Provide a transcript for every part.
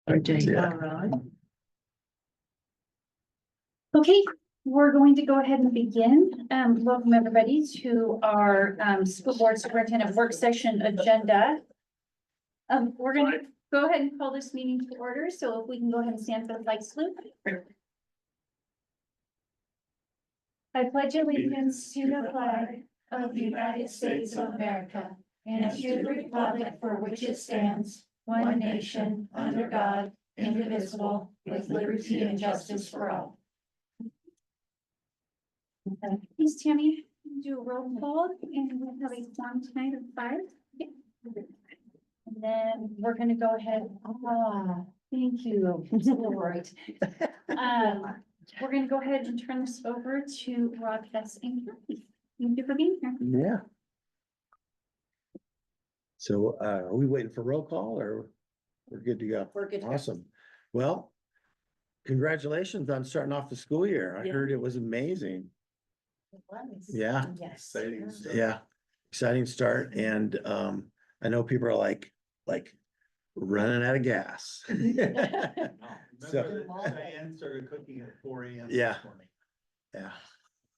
Indeed. All right. Okay, we're going to go ahead and begin. Welcome everybody to our school board superintendent work session agenda. We're gonna go ahead and call this meeting to order, so if we can go ahead and stand for the flag salute. I pledge allegiance to the flag of the United States of America and to the republic for which it stands, one nation, under God, indivisible, with liberty and justice for all. Please, Tammy, do a roll call, and we'll have a form tonight of 5. And then we're gonna go ahead. Thank you. Right. We're gonna go ahead and turn this over to Rob Hess and Kathy. Thank you for being here. Yeah. So, are we waiting for roll call or we're good to go? We're good to go. Awesome. Well, congratulations on starting off the school year. I Yeah. heard it was amazing. Yeah. Yes. Yeah, exciting start. And, I know people are like running out of gas. So, Diane started cooking at 4 AM. this Yeah. morning. yeah,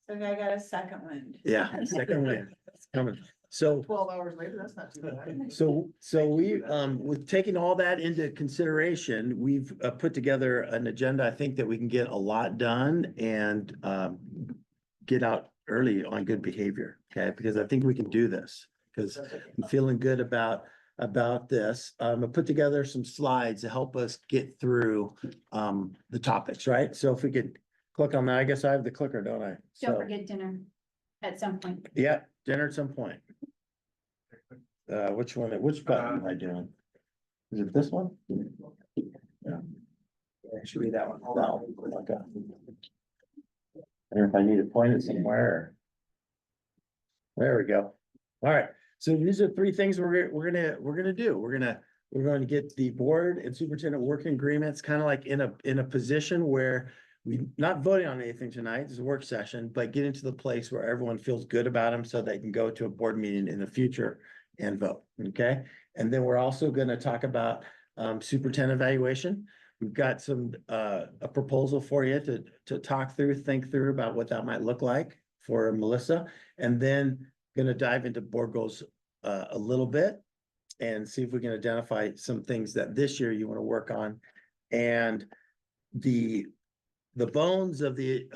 So I got a second wind. yeah, second win. It's coming. So, 12 hours later, that's not too bad. So we, with taking all that into consideration, we've put together an agenda, I think that we can get a lot done and get out early on good behavior, okay? Because I think we can do this, because I'm feeling good about this. I put together some slides to help us get through the topics, right? So if we could click on that, I guess I have the clicker, don't I? Don't So, forget dinner at some point. yeah, dinner at some point. Which button am I doing? Is it this one? Yeah. It should be that one. No, okay. I don't know if I need to point it somewhere. There we go. All right, so these are 3 things we're gonna do. We're going to get the board and superintendent working agreements kind of like in a position where we not voting on anything tonight, it's a work session, but get into the place where everyone feels good about them so they can go to a board meeting in the future and vote, okay? And then we're also gonna talk about superintendent evaluation. We've got a proposal for you to talk through, think through about what that might look like for Melissa. And then gonna dive into board goals a little bit and see if we can identify some things that this year you want to work on. And the bones of the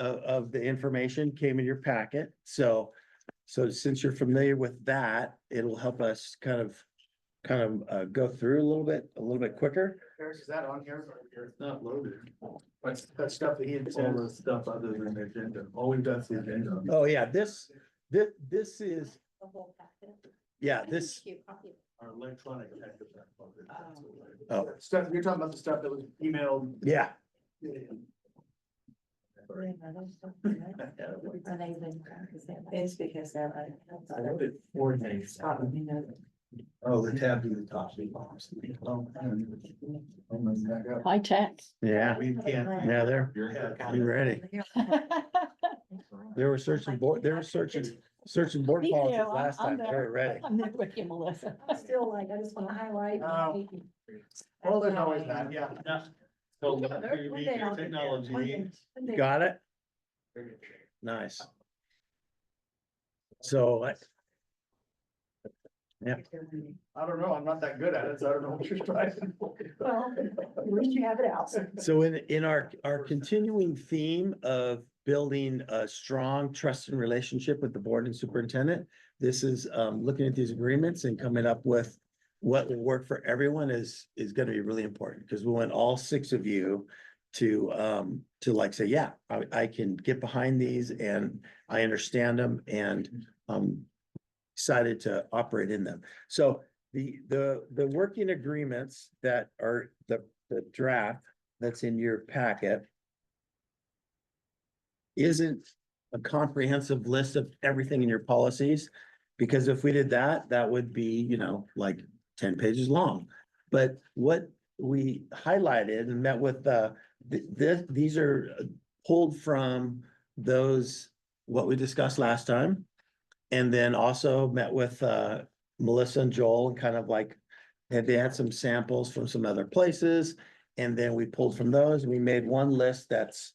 information came in your packet. So since you're familiar with that, it'll help us kind of go through a little bit quicker. Eric, is that on here? It's not loaded. What's that stuff that he had said? All the stuff other than the agenda. All we've done is the agenda. Oh, yeah, this is, The whole packet. yeah, this, Our electronic. oh, Stuff, you're talking about the stuff that was emailed. yeah, It's because they're like. I wrote it 4 days. Oh, the tab to the top. High tech. yeah, We can't. yeah, they're, you ready? They were searching board Me policies too, last I'm time, they there. were ready. I'm there with you, Melissa. Still like, I just wanna highlight. Oh. Well, there's always that, yeah. So, we read your technology. Got it? Nice. So, I don't know, I'm not that good at it, so I don't know what you're trying. Well, at least you have it out. so in our continuing theme of building a strong trust and relationship with the board and superintendent, this is looking at these agreements and coming up with what will work for everyone is gonna be really important, because we want all 6 of you to like say, yeah, I can get behind these and I understand them and excited to operate in them. So the working agreements that are the draft that's in your packet isn't a comprehensive list of everything in your policies, because if we did that, that would be, like 10 pages long. But what we highlighted and met with, these are pulled from those, what we discussed last time. And then also met with Melissa and Joel and kind of like, they had some samples from some other places. And then we pulled from those and we made one list that's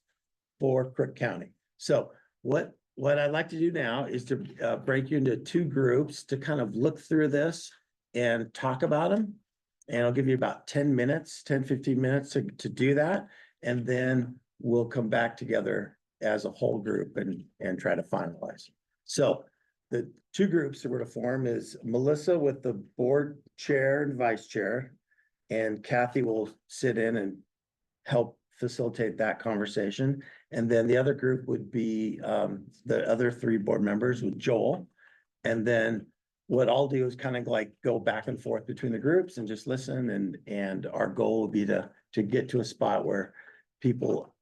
for Crook County. So what I'd like to do now is to break you into two groups to kind of look through this and talk about them. And I'll give you about 10 minutes, 10, 15 minutes to do that. And then we'll come back together as a whole group and try to finalize. So the two groups that we're to form is Melissa with the board chair and vice chair. And Kathy will sit in and help facilitate that conversation. And then the other group would be the other three board members with Joel. And then what I'll do is kind of like go back and forth between the groups and just listen. And our goal will be to get to a spot where people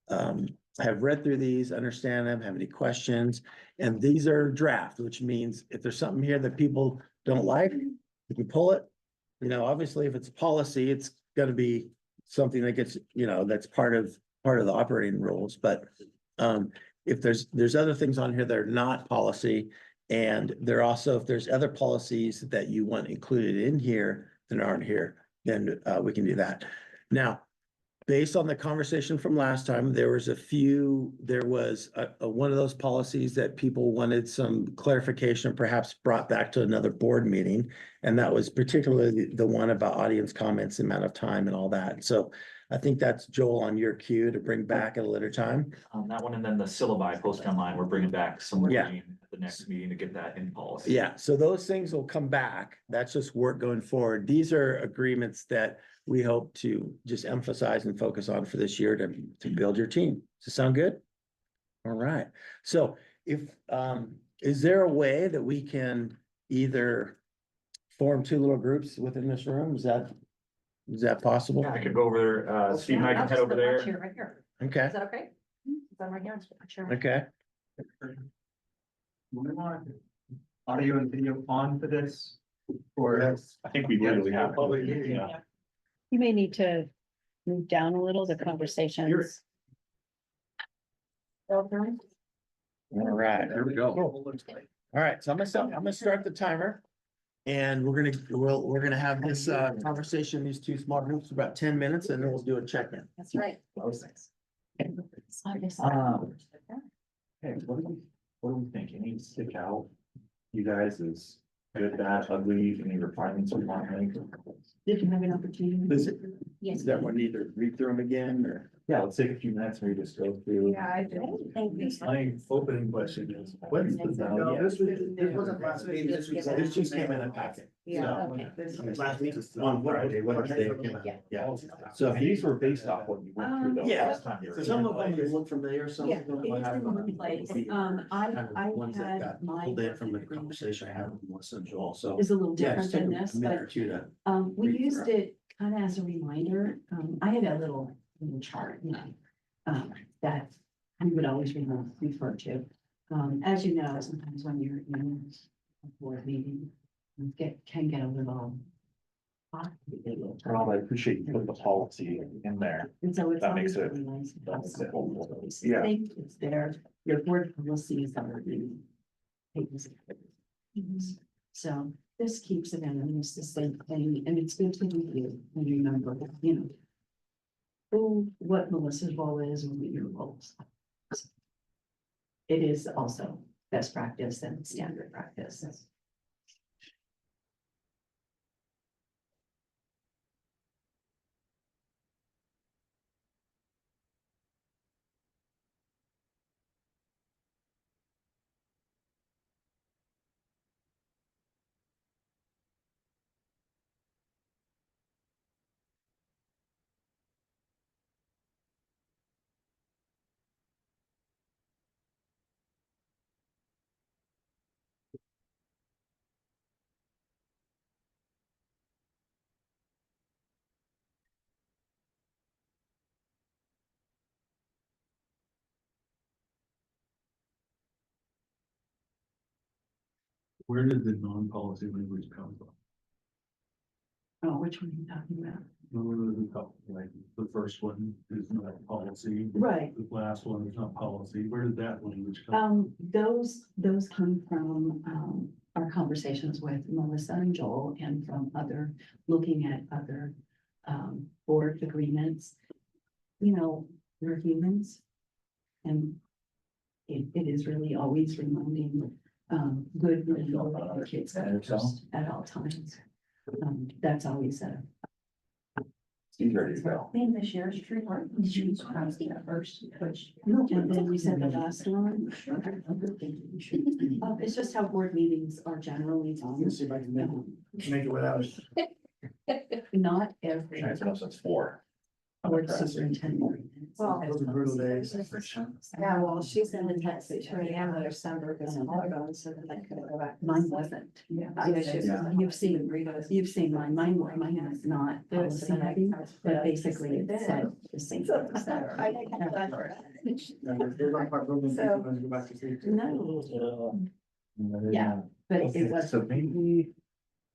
have read through these, understand them, have any questions. And these are draft, which means if there's something here that people don't like, you can pull it. You know, obviously, if it's policy, it's gonna be something that gets, you know, that's part of the operating rules. But if there's other things on here that are not policy, and there also, if there's other policies that you want included in here that aren't here, then we can do that. Now, based on the conversation from last time, there was one of those policies that people wanted some clarification, perhaps brought back to another board meeting. And that was particularly the one about audience comments, amount of time and all that. So I think that's Joel on your cue to bring back at a later time. That one, and then the syllabi posted online, we're bringing back some Yeah. wording at the next meeting to get that in policy. Yeah, so those things will come back. That's just work going forward. These are agreements that we hope to just emphasize and focus on for this year to build your team. Does it sound good? All right. So is there a way that we can either form two little groups within this room? Is that possible? Yeah, I could go over there, Steve and I can head over there. Right here. Okay, Is that okay? Is that right here? Sure. okay. We want audio and video on for this? Or? I think we literally have. Public meeting. Yeah. You may need to move down a little, the conversations. All right. There we go. All right, so I'm gonna start the timer. And we're gonna have this conversation, these two small groups, for about 10 minutes, and then we'll do a check-in. That's right. Hey, what do we think? Any stick out? You guys is good, bad, ugly, any refinements we want to make? Did you have an opportunity? Is that one need to read through them again, or? Yeah, let's take a few minutes, maybe just go through. Yeah, I do. My opening question is, when's the? No, this wasn't last week, this week. This just came in a packet. Yeah, So, okay. Last week is on Friday, Wednesday, it came out. Yeah. So if These were based off what you went through though. Yeah. last time you were some here. of them look familiar, some Yeah, of them. it's have in one place. I Ones that had got my. pulled in from the conversation I had with Melissa and Joel, so. Is a little Yeah, different just take than a this, minute but or two to. we read used through it kind of as a reminder. I had a little chart, that I would always refer to. As you know, sometimes when you're in a board meeting, you can get a little. Rob, I appreciate you putting the policy in there. And so it's That makes always it- really nice. to that have makes it something helpful. that's Yeah. distinct, it's there, your board policies are in. pages. So this keeps it in, and it's the same thing, and it's good to review and remember, what Melissa's role is and what your role is. It is also best practice and standard practice. Where did the non-policy language come from? Oh, which one are you talking about? Like, the first one is not policy. Right. The last one is not policy. Where did that language come? Those come from, our conversations with Melissa and Joel and from looking at other, board agreements. You know, we're humans. And it is really always reminding, good when the kids come first at all times. That's always a. He's ready to go. In the sheriff's tree park, you first, which. And then we said the last one. It's just how board meetings are generally done. See if I can make it without it. Not every Nice, no, since 4. I'm board impressed. superintendent. Well, Those are brutal days. Yeah, well, she's in the text between and December, because I'm all gone, so that I could go back. Mine wasn't. You've seen mine, mine is not policy heavy, but basically it said the same. No, yeah, but Okay, it was. so maybe.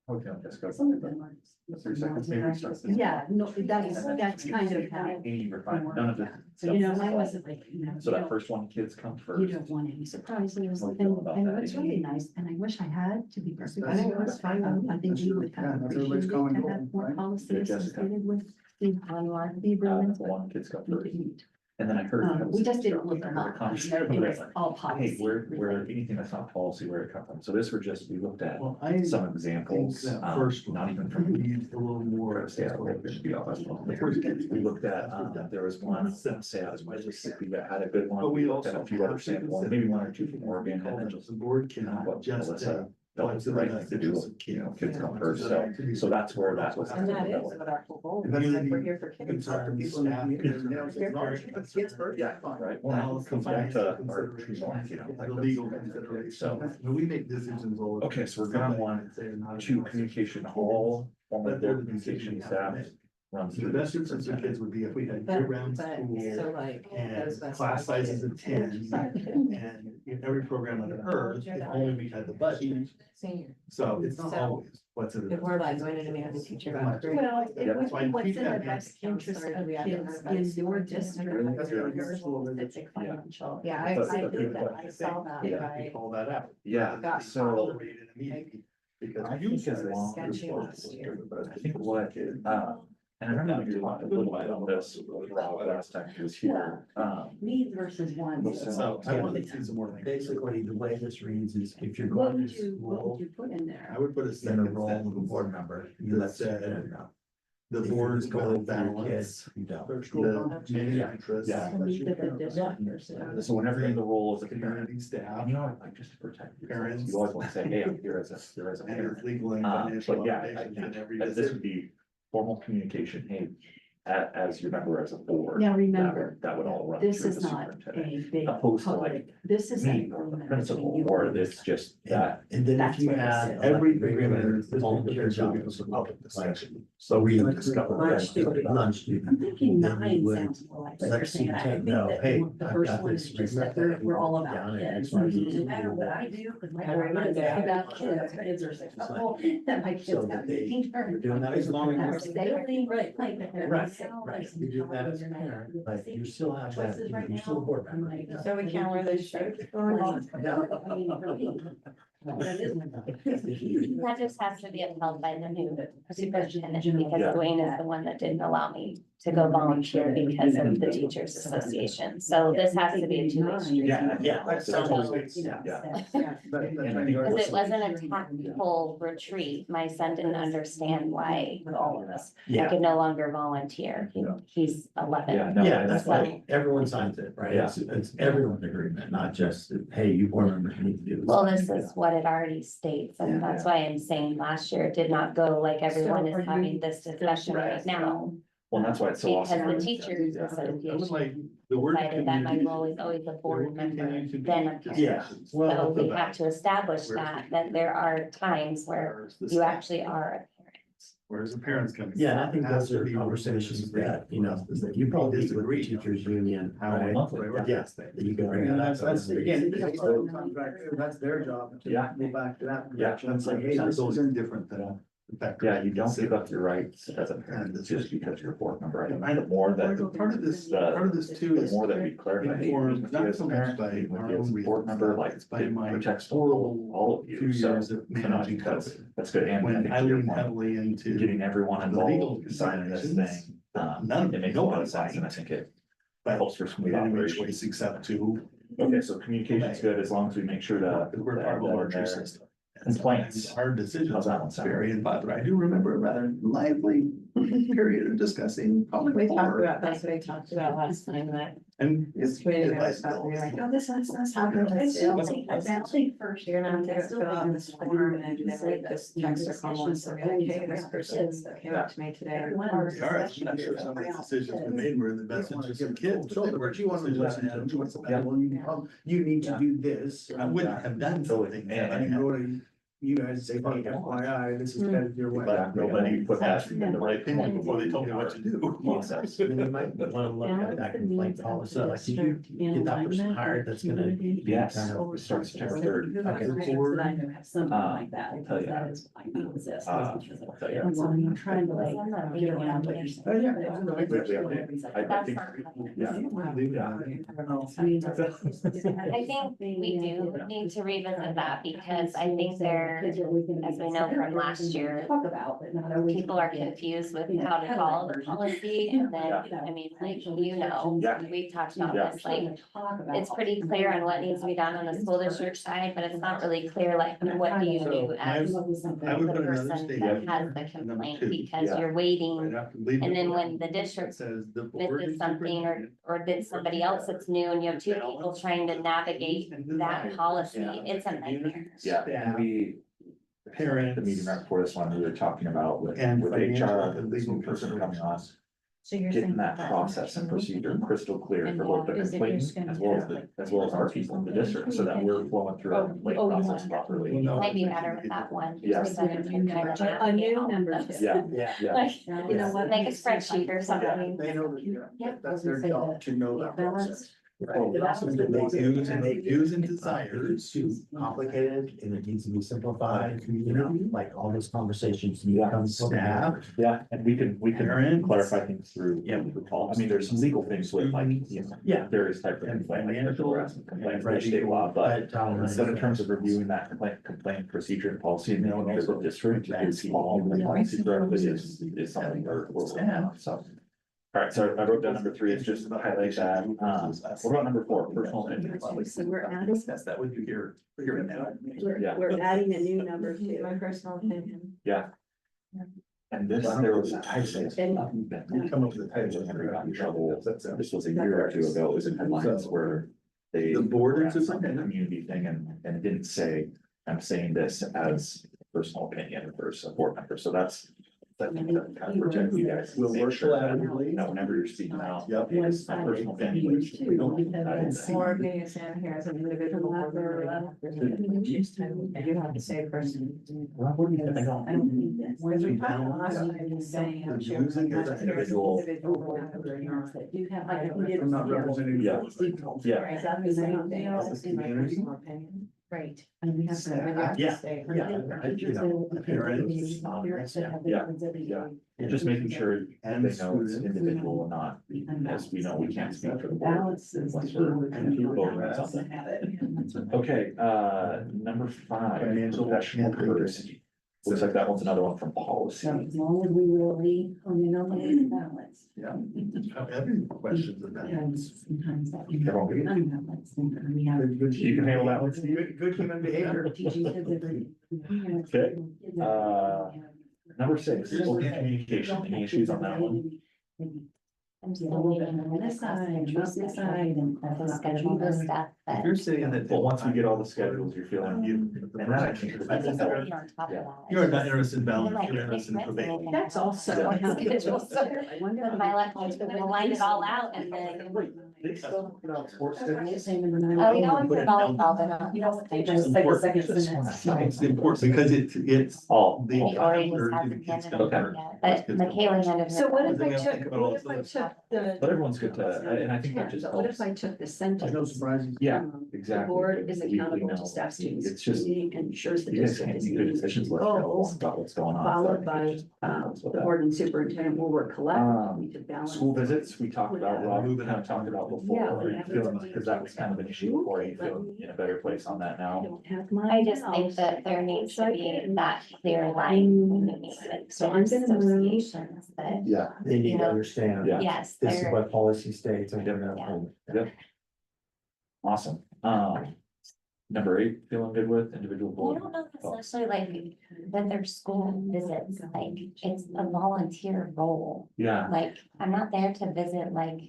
Okay, let's go. Some of them are. That's your second favorite stuff. Yeah, no, that's kind of how, Any refinement, none of this. you know, mine wasn't like, you know. So you that don't- first one, kids come You first. don't want any surprises, How and, do you feel about and that? what's really nice, and I wish I had, to be perfectly That's- honest, I think we would have Yeah, that's everybody's appreciated common to goal, have more right? policy Yeah, Jessica. associated with the online, the The agreements, but one, kids come we first. didn't. And then I heard. We just didn't look them up, it was all Hey, policy. where anything that's not policy, where it come from. So this were just, we looked at Well, I some think examples, that first not even one from. needs a little more. We looked at, there was one, say, out of Mississippi that had a good one. But we looked at also a few other have to samples, consider maybe 1 or 2 from Oregon, and then just. The board cannot What just Melissa say. felt was the right thing to do, you know, kids come first, so that's where that was. And that is what our whole goal is, Community like, we're here for You can kids. talk to people in the community. Yeah, right, well, it comes back to our true north, you know. like The that's- legal considerations. So, When we make decisions all. the okay, so we're gonna want time. to communication hall, formal board communication staff runs The through. best the interest of superintendent. kids would be if we had But, year-round but, school so like. and those best class sizes kids. of 10. And in every program on earth, if only we had the budget. Senior. So it's not So, always what's in If it. we're like going in and we have a teacher about grade. Well, Yeah, it would that's why be what's keep in that the best in interest counselor, of we have kids to in advise your them. district. That's very Your useful. specific financial. Yeah, I But- did that, I saw that, Yeah. We right? call that out. Yeah, Got so Tolerated immediately. Because I you think as started long sketchy as. last year. I think what, and I remember we talked a little bit on this last time he was here, Needs versus wants. So I wanted to see some more things. Basically, the way this reads is if you're What going would to you, what school would you put in there? I would put a in a second role of a sentence. board member, you let Said, know. the If board you're is going to going for your balance kids, you don't. the many interests. Yeah. The needs of the district versus- so whenever you're in the role as a parent, Community staff, and you know, like just to protect your parents, Parents. you always want to say, hey, I'm here as a and parent. its legal and financial But yeah, obligations in every this would decision. be formal communication, hey, as your member as a board. Now, that remember, would- That would all run this through is the not superintendent. a big Opposed to public, this is. an Me or the agreement principal, between you or and it's just that. And then That's if you what it have says. Every every agreement is volunteer job, is a public discussion. so we Lunch discover student. lunch student. I'm thinking Then we 9 would sounds more like what let you're saying. I think know, that hey, the I've first got one this is just that we're all about down at kids. XYZ. No matter what I do, because my agreement is about kids, kids are successful, that my kids So have that they- taking You're turns. doing that as long They're as. sailing, like, they're Right, sailing, right. like, You do that as a parent, but you still have that, choices right you're still a now. board I'm member. like, So we can't wear those shirts. That just has to be upheld by the new superintendent, because Yeah. Dwayne is the one that didn't allow me to go volunteer because of the teachers association. So this has to be a two-way street. Yeah, That's So- always, You know, Yeah. so- And I think Because it wasn't a tactful retreat. My son didn't understand why all of us, I Yeah, could no longer volunteer. He's Yeah, 11. no, yeah, that's So- why everyone signs it, right? It's everyone's agreement, not just, hey, you board members need to do this. Well, this is what it already states, and that's why I'm saying last year it did not go like everyone So are is having you- this discussion right now. Well, that's why it's so Because awesome. the teachers I would association like the word. decided that my community- role is always a there will board member, continue to be then a parent. Yeah, well, So we about have to establish that there are times where where's the you staff? actually are a parent. Where's the parents coming? Yeah, and I from? think It has those to are be conversations within that, the you know, agreement, is that you probably meet with the disagree on teachers union, How right? monthly, right? Yeah, that you can bring And that that's, up. again, That's their job. Yeah. Go back to that. Yeah. direction. It's like, hey, this is indifferent than the fact. Yeah, you don't give up your rights as a parent just because you're a board member. I think the more that, Part of this, the- part of this too the is. more that we clarify. Informed, you not as a so much parent, by you our as own a board reasons, member, but like it's by it my protects horrible all of 2 you. So, years of you know, I managing think that's, COVID. that's good. And I When think I to your leaned point, heavily into. getting everyone the legal involved, signing this considerations, thing. None of It makes a lot of sense, and I think it helps for smooth operation. Choice except to. Okay, so communication's good as long as we make sure to. We're part of a larger system. Complaints. Hard decisions. How's that one sound? Very, but I do remember a rather lively period of discussing. probably We talked before. about, that's what I talked about last time, that. And it's. It's happened. It's You're not there, It's fill out this form, and then they just text or call and say, okay, this person came up to me today. All right, I'm not sure some of the decisions we made were in the best interest of kids. but they were decisions. You need to do this. I wouldn't have done something. And I can go to you guys and say, hey, FYI, this is headed your way. But nobody put that in the right Opinion point before they told me what to do. Process. And you might wanna look at that complaint policy, like, did you get that person hired that's gonna? Yes, kind of- it starts September 3rd. Something like that. I'll tell you. That is why I was this. I'll tell you. And so I'm trying to like get around it. I think, yeah. I think we do need to revisit that because I think there, as we know from last year, people are confused with how to follow the policy. And then, I mean, like, you know, Yeah. we talked about this, like, it's pretty clear on what needs to be done on the school district side, but it's not really clear, like, what do you do as I would the put another person state that has the number complaint, two. because Yeah. you're waiting. And then when the district Says the board misses is something or did somebody else that's new and you have two people trying to navigate that policy, it's a nightmare. Yeah, and we, Parents. the meeting right before this one, we were talking about with And financial HR, and the legal new person coming on. So you're Getting saying that process and procedure crystal clear for both the And, complainants as well as our people in the district, so that we're flowing through our complaint process properly. Might be better with that one. Yeah. because then you can kind of A new navigate number all two. those. Yeah, Like, You know what? make a spreadsheet or something. They know that, Yeah. that's their job to know that process. To make dues and desires. Too complicated and it needs to be simplified, you know, like all those conversations need to come from that. yeah, and we can Parents. clarify things through. Yeah. I mean, there's some legal things with like, you know, Yeah. various types of complaint, like sexual harassment complaints, there's state law, but. Instead in terms of reviewing that complaint procedure and policy, and making sure the district is following the policy correctly is something we're working on, so. All right, so I wrote down number 3, it's just to highlight that, what about number 4, personal opinion? So we're adding, Discuss that with you here now. Yeah. we're adding a new number two. My personal opinion. Yeah. And this, there was. We come up with the title. Henry got in trouble, this was a year or two ago, it was in headlines where they. The board ran is some a- community thing and didn't say, I'm saying this as personal opinion versus a board member, so that's. That kind of protect you guys. We'll Make work sure that, collaboratively. you know, whenever you're speaking out. Yep. It's my personal opinion. We don't- More opinion Sam here as an individual. board member. You have to say person. Well, what do you think? I don't need this. Because we talked last time, I was saying how The sure using not is as an individual. board member, you know, that you have, like, we did. I'm not representing. Yeah. Yeah. Right, exactly the same thing, as in my personal opinion. Right. And we have to. we have to Yeah, say- yeah, you know, parents, Yeah. Just making sure they And know it's students. individual and not, as we know, we can't speak for the board. Balance is. Unless we're voting on something. Okay, number 5, Financial professional courtesy. Looks like that one's another one from policy. So as long as we really, hone in on the balance. Yeah. Every questions of that. And sometimes that can Come on. be unbalanced, and we have. You can handle that one. Good human behavior. Okay, Number 6, open communication, any issues on that one? I'm still waiting on this side and this side and the schedule of stuff, If but. you're sitting in that. Well, once we get all the schedules, you're feeling you, and that I think. I think that we're on top of Yeah. that. You're not interested in It balance, might you're take interested in minutes and probate. anything That's happens. also. So how- schedule, so I wonder with if my elections, we're gonna line it all out and then. They still put out sports That's what you're schedules? saying in the nine- Oh, you know, I'm for volleyball, but not, you know, They they just just. take a second sentence. It's important because it's. All. The- The already just hasn't handed it Okay. yet, but Michaela handed. So what if Then I we have to think took, about all what if I this took the, But everyone's good to, and I think that just What helps. if I took the No sentence? surprises. Yeah, exactly. The board is We accountable know. to staff, students, It's just- community, and ensures the You guys district can't is make good meeting decisions its unless you know goals, about what's going on. followed by, the board and superintendent will work collectively to balance. School visits, we talked about, Rob, we kind of talked about before, because that was kind of an issue before, you feel in a better place on that now. don't have my. I just think that there needs to be that clear line when you meet with So I'm gonna move. associations that, Yeah, they need You to know, understand. Yeah. yes, This is they're, what policy states and we're Yeah. gonna. Yep. Awesome. Number 8, feeling good with individual I board. don't know if it's necessarily like that their school visits, like it's a volunteer role. Yeah, Like, I'm not there to visit like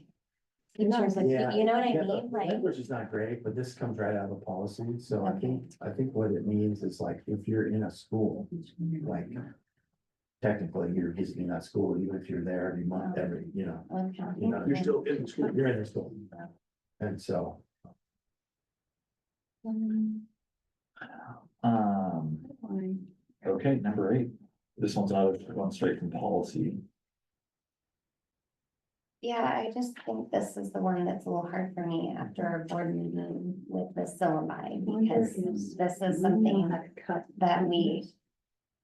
teachers, and Yeah. you know what I Yeah, mean? the Like, language is not great, but this comes right out of the policy, so Okay. I think what it means is like, if you're in a school, like. Technically, you're visiting that school, even if you're there every month, you know, okay. you know, You're still in the school. you're in the school. And so, okay, number 8. This one's another one straight from policy. Yeah, I just think this is the one that's a little hard for me after our board meeting with the syllabi, because this is something that we,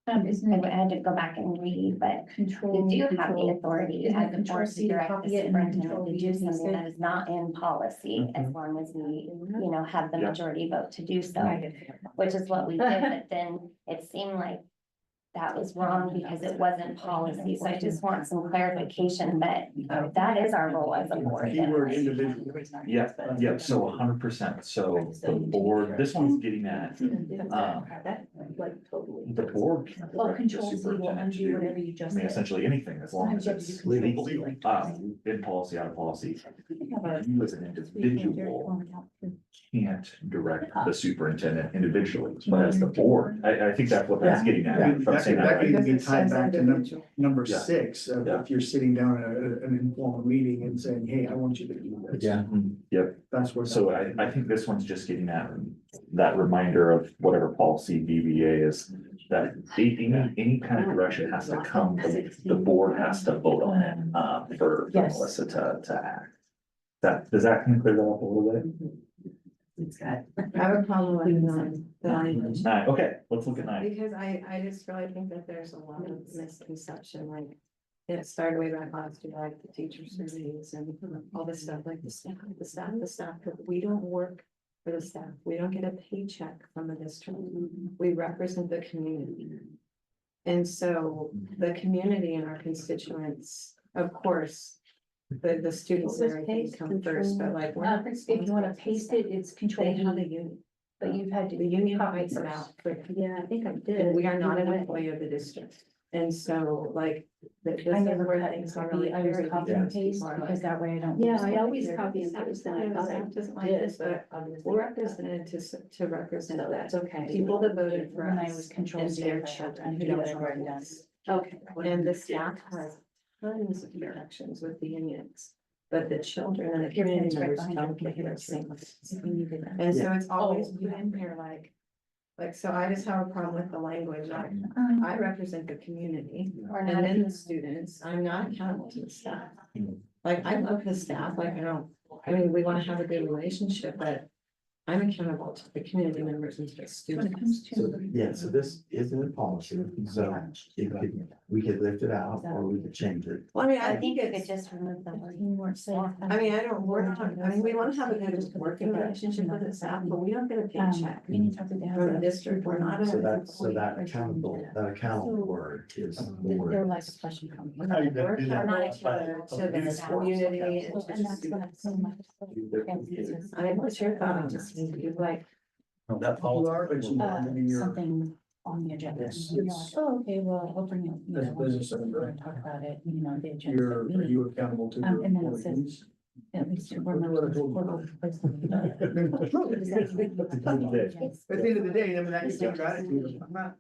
Isn't I it had to go back and read, but control? we do have the authority Isn't it as a control board C to to direct the copy it and then superintendent control to V do to something use that is not in policy, as long as we, you know, have the Yeah. majority vote to do so, which is what we did, but then it seemed like that was wrong because it wasn't policy, so I just want some clarification that that is our role as a board. Keyword individual. Yeah, yeah, so 100%. So the board, this one's getting at, Like totally. the board. can Well, direct the control C will superintendent undo to- whatever you I just mean, did. essentially anything, as long as Sometimes you it's have to do legal, control C, like in policy, out of policy. You as an individual can't direct the superintendent individually, but as the board, I think that's what that's getting Yeah, at. From that saying could, that, that could right? even be tied back to number Yeah. 6, Yeah. if you're sitting down at an informal meeting and saying, hey, I want you to do this. yeah, Yep, That's where. so I think this one's just getting at that reminder of whatever policy BBA is. That any kind of direction has to come, the board has to vote on it, for Yes. Melissa to act. Does that kind of clear that up a little bit? It's got. I have a problem with the language, Nine, okay, let's look at 9. because I just really think that there's a lot of misconception, like. It started way back last year, like the teacher surveys and all this stuff, like the staff, but we don't work for the staff, we don't get a paycheck from the district, we represent the community. And so the community and our constituents, of course, the students and everything come first, but like. we're not If you wanna paste it, it's control They have a V, union. but you've had to. The union copy writes it first. out, but Yeah, I think I did. and we are not an employee of the district. And so like. I never cut it, copy, I was copy and paste, because that way I don't. Yeah, lose I it. always copy and paste, and I thought I Doesn't like did, this, but we're represented to represent So that's that. okay. People that voted for When I us was control and Z, their I had children to who do don't what I've already done. us. Okay. And the staff has tons of protections with the unions, but the children and the community It's right members behind don't your get those computer. things. We needed that. And so it's always Oh, put in here like, so I just have a problem with the language, like, I represent the community. We're And not, then the students, I'm not accountable to the staff. Like, I love the staff, like, I mean, we wanna have a good relationship, but I'm accountable to the community members and to the When it students. comes to. so, yeah, so this isn't a policy, so we could lift it out or we could change it. Well, I mean, I I think think you could it's, just remove the word. You weren't safe. I mean, we wanna have a good working relationship with the staff, but we don't get a paycheck You need to talk to Dan. from the district, we're not. So that accountable word is the They're word. like a question coming. We're not accountable to the community and to And the that's what I'm students. saying. I mean, what's your thoughts? You like, That you are, but you are in your. Something on the agenda. Yes, You're like, it's- oh, okay, well, I'll bring it, you As know, a business owner, we're gonna talk about it, you know, the agenda. Are you accountable to your And then it says- employees? At least we're members of the place. At the end of the day, I mean, that is your gratitude. I'm not,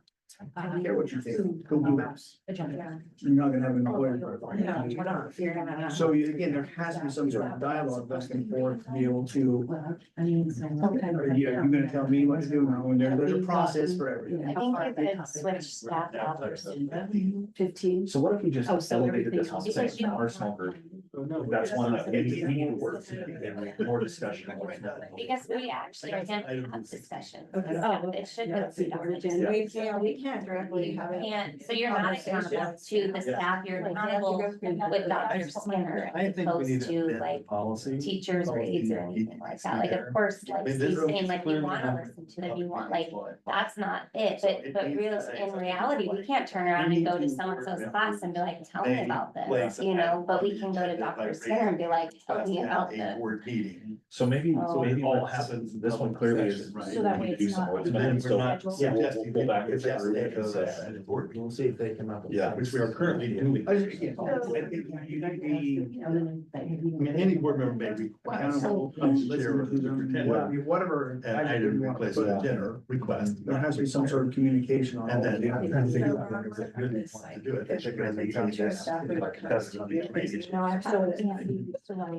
I don't care what you think, go do this. Agenda. You're not gonna have an employer. no, we're not, you're gonna. So again, there has to be some sort of dialogue back and forth to be able to, Well, I mean, so. are you gonna tell me what to do now? And there's a process for everything. I think you could switch staff out. 15. So what if we just Oh, so elevated this everything whole else thing is- from personal group That's one of the, we need to work, and more discussion. on what's not. Because we actually can't have discussion. Oh, It should go through Dr. Yeah. We can't directly have it. And so you're not accountable to the staff, you're accountable with Dr. Skinner, as opposed to like Policy. teachers or aides or anything like that. Like, of course, like Steve's saying, like, you wanna listen to them, you want, like, that's not it, but real, in reality, we can't turn around and go to so-and-so's class and be like, tell me about this, you know, but we can go to Dr. Skinner and be like, tell me about this. Board meeting. So maybe all what's- happens. this one clearly is. So that way we do it's some not- work, And then so we're not we'll suggesting pull back if the that's group the and goes say, at the board meeting, We'll see if they come up. with Yeah. something. which we are currently doing. I mean, any board member may request. Whatever. An item request, agenda request. There has to be some sort of communication on. And all then. of it. I'm trying to figure out what it really wants to do it. They should really make changes. That's gonna be crazy. No, I So have.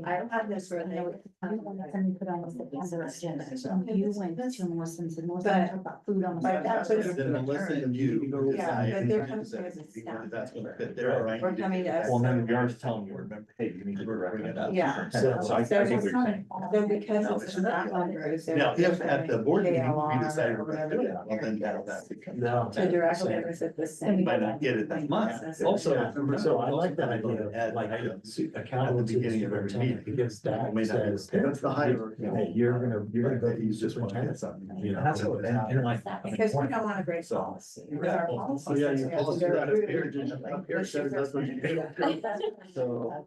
I had this where they would. Put on the September agenda, so you went to Melissa and said, Melissa, But- talk about food on the. but that's what- Then Melissa and you. Yeah, decide but they're if coming to us as because staff. that's gonna fit there, right? We're coming to us. Well, then you're already telling you, remember, hey, you need to recommend that. Yeah. So I think what you're saying. So because it's not one goes there. Now, if at the board meeting, we KLR decide or we're gonna do it, whatever, well, then that becomes. No. To directly visit the We same. might not get it that month. Also, So I like that idea, add like items. accountable to the beginning of every superintendent, meeting. because that May not be says. That's the hierarchy. Hey, you're gonna go to the He's just superintendent. something. You know, That's what, and like. Because we don't want to break So- policy. With our policy. Oh, yeah, your we have to policy, go that is through here, it. just up here, says that's what you do. So.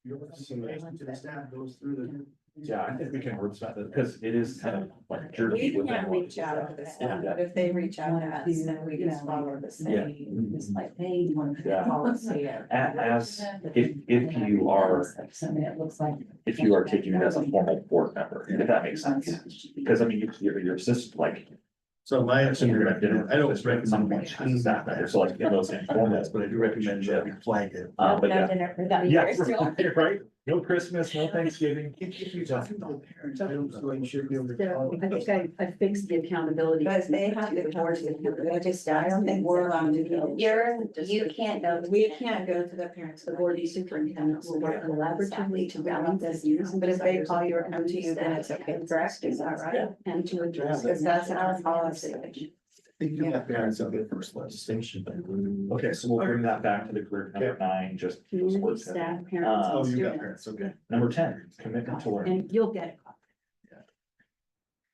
Your recommendation to the staff goes through the. Yeah, I think we can work that, because it is kind of like. jerky We within can't what- reach out to the staff, but if they reach out to us, then we just follow the same. It's like, hey, you want to Yeah. Policy. As, if you are, Something that looks like. if you are taking it as a formal board member, if that makes sense. Because I mean, your assistant, like, So my so you're gonna opinion, get, I don't at some point, recommend. she's staff member, so like in those informal. But I do recommend that we flag it. But No yeah, dinner for that yeah, year still. right, no Christmas, no Thanksgiving. If you talk to the parents, I don't feel like you should be able to. So I think I fixed the accountability. Because they have to course it, I don't think we're allowed to go. You can't go. We can't go to the parents. The board superintendent will work collaboratively to balance this use. But if they call you or come to you, then it's okay, correct? Is that right? And to address. Because that's our policy. I think you have parents on the first legislation. Okay, so we'll bring that back to the group number 9, just. Community, staff, parents, Oh, and you got students. parents, okay. Number 10, commitment to learn. And you'll get a copy. Yeah.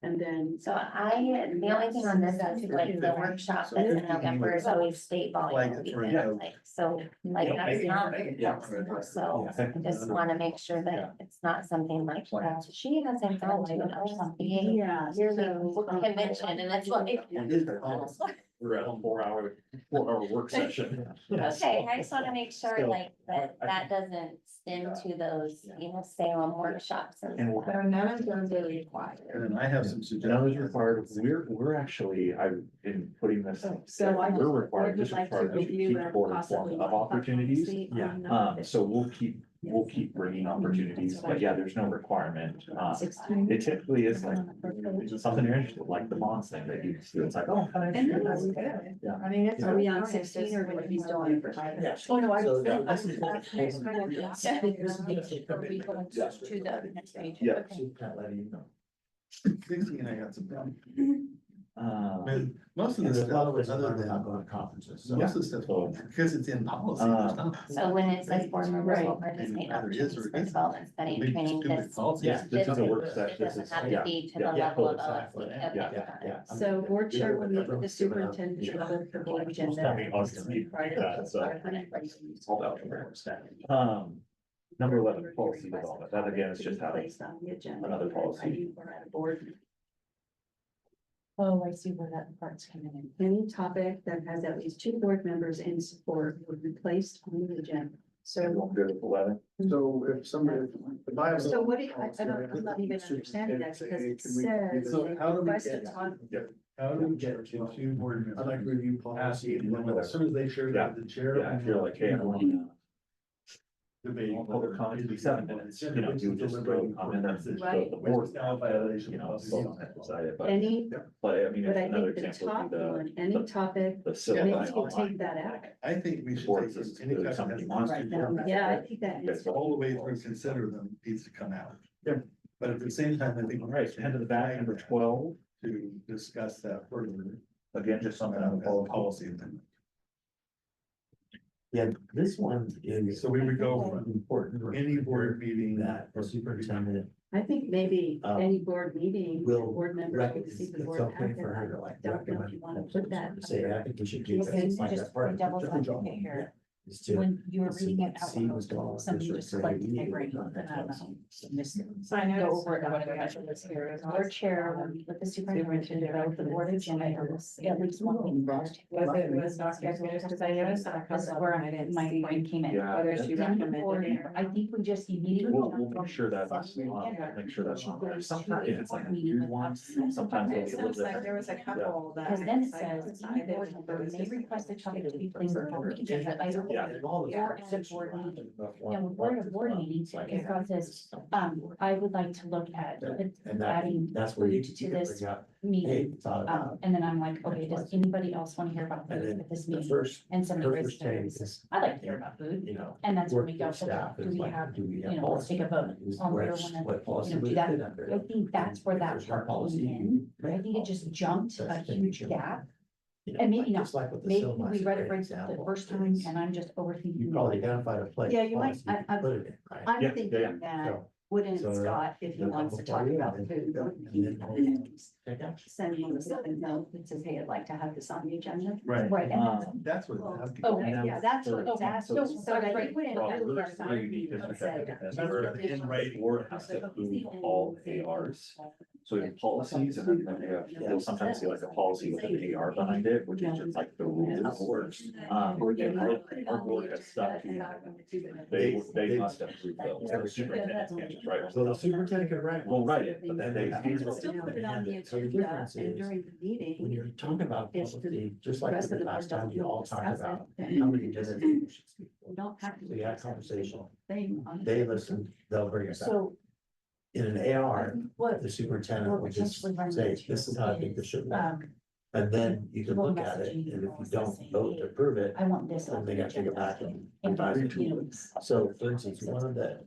And then. So the only thing on this is like the workshop that's in November is always state volume weekend, like, so, like, that's not. Yeah. So I just wanna make sure that it's not something like, she hasn't gone to an RSBA Yeah. yearly convention, and it's like. We're at a 4-hour work session. Okay, I just wanna make sure So, like that doesn't stem to those, you know, Salem workshops and And we'll stuff. So none of those are required. And then I have some None is suggestions. required, we're actually, I've been putting this. So I We're required, would just like to required to review keep and board possibly informed of opportunities. policy Yeah. on So we'll keep bringing opportunities, but yeah, there's no requirement. It typically is like something you're interested, in, like the bonds thing that you see, it's like, oh. can I And do that's that? good. Yeah. I mean, it's. Are we fine, on it's 16 just or when what he's he's doing doing? Oh, no, So To the next page. Yeah. Okay. She's not letting you know. Dixie and I got some. Um, Most of And the there's a lot of stuff, ways other other than, than going to conferences. So most of the stuff, because it's in policy. there's not- So when it says board members will Right. participate in Either is opportunities or for isn't. development, study, Maybe and training, stupid this. policy. Yeah, this is a work session, It this doesn't is, have yeah, to be to yeah, the yeah, level of exactly, OSC. yeah, Okay, yeah, got it. yeah. So board chair will meet with the superintendent to develop the board agenda. I mean, honestly, so- Hold out for number 11, policy development, that again is just having Placed on the agenda. another policy. You were at a board. Oh, I see where that part's coming in. Any topic that has at least 2 board members in support will be placed on the agenda. So we'll go with 11. So if somebody, if I have. So what do you, I don't, I'm not even understanding that because it says. So how do we request get- a talk- How do we get to two board members? I'd like to review policy, and then as soon as they share Yeah. that the chair. Yeah, if you're like, hey, I want to. debating. Public comment to be 7 minutes, you know, you would just go comment, that's the Right. board, you know, so on that side, but, Any, but I mean, but I another think the example top would one, be any topic, the civil. maybe guy you online. take that out. I think we should Board take says any kind of somebody has wants to to- go Yeah, I think that is. all the way through, consider them, needs to come out. Yeah. But at the same time, I think. All right, head to the back, number 12, To discuss that further, again, just something on the as a policy. policy. thing. Yeah, this one is. So we would go from Important. any board meeting That the superintendent I think maybe any board meeting, will board member, recognize, see it's the board okay for her to after. like Don't know if you wanna put that. Say, I think we should do Okay, this. so Like, just that's part of devil's the job. advocate here. Is to- When you were is to reading it out see what's going on loud, with somebody district, just say, clicked we my need brain. to- And I don't know, so missed it. So I know. Go over it, I want to mention this here. As our chair, when we put the superintendent to develop the board agenda, at least one week prior to. Was Dr. Smith, because I noticed that a This is couple where of them, I didn't my see brain came in. Yeah. whether she Then recommended or- it. I think we just immediately. We'll make sure that's, make sure that's on there. Sometimes if it's like a huge one, sometimes It it's a little sounds like different. there was a couple that. Because then it I says, decided any board member it was may just- request a topic to be placed on the agenda either Yeah. or at a board meeting. And when we're at a board meeting, it says, I would like to look at And that, adding that's where you food to can this bring up, meeting. hey, thought about. And then I'm like, okay, does anybody else want to hear about And food then at this the meeting? first, And somebody her raises first their take hand. is, I'd like to hear about food. you know. And that's when work we go, with staff okay, do is we like, have, do we have you know, let's take a vote policy? on where Which- one what policy do would it that. fit under? I think that's where that There's no part policy. came in. I think it just jumped a That's the huge thing. gap. You know, And maybe like, not. just like with the Maybe syllabus, we read it great right the example first time is and I'm just overthinking. You probably identified a place. Yeah, you might- policy, I- put it in, right? I'm Yeah, thinking yeah, that, So, wouldn't so Scott, if he the wants to before talk you, about and food, then- take action. send him something note that says, hey, I'd like to have this on the agenda. Right, Right. that's what. it's asking. Okay, Yeah, that's what it's Okay, asking. so- So I think we didn't Well, really we're have three because time we to say. have to- That's in writing. The board has to approve all ARs. So in policies and then we have, you'll sometimes see like a policy with an AR behind it, which is just like the rules. And our board has stuff. They must approve those. The superintendent can't just write So the them. superintendent can write. We'll write it, but then they. Still put it on the So the agenda difference and is, during the when meeting. you're talking about It's the policy, just like rest the of the last board time doesn't we all talked discuss about it. how many visits you should speak for. We don't have to. We had a conversation. Thing on. They listen, they'll bring it back. So In an AR, what, the superintendent we're will just potentially running say, into this is how I think this should work. um, And then you can Well, look at it, messaging and if you was don't saying, vote to approve it, I want this then on they the have to go back agenda. and revise it. You know, So for instance, one of the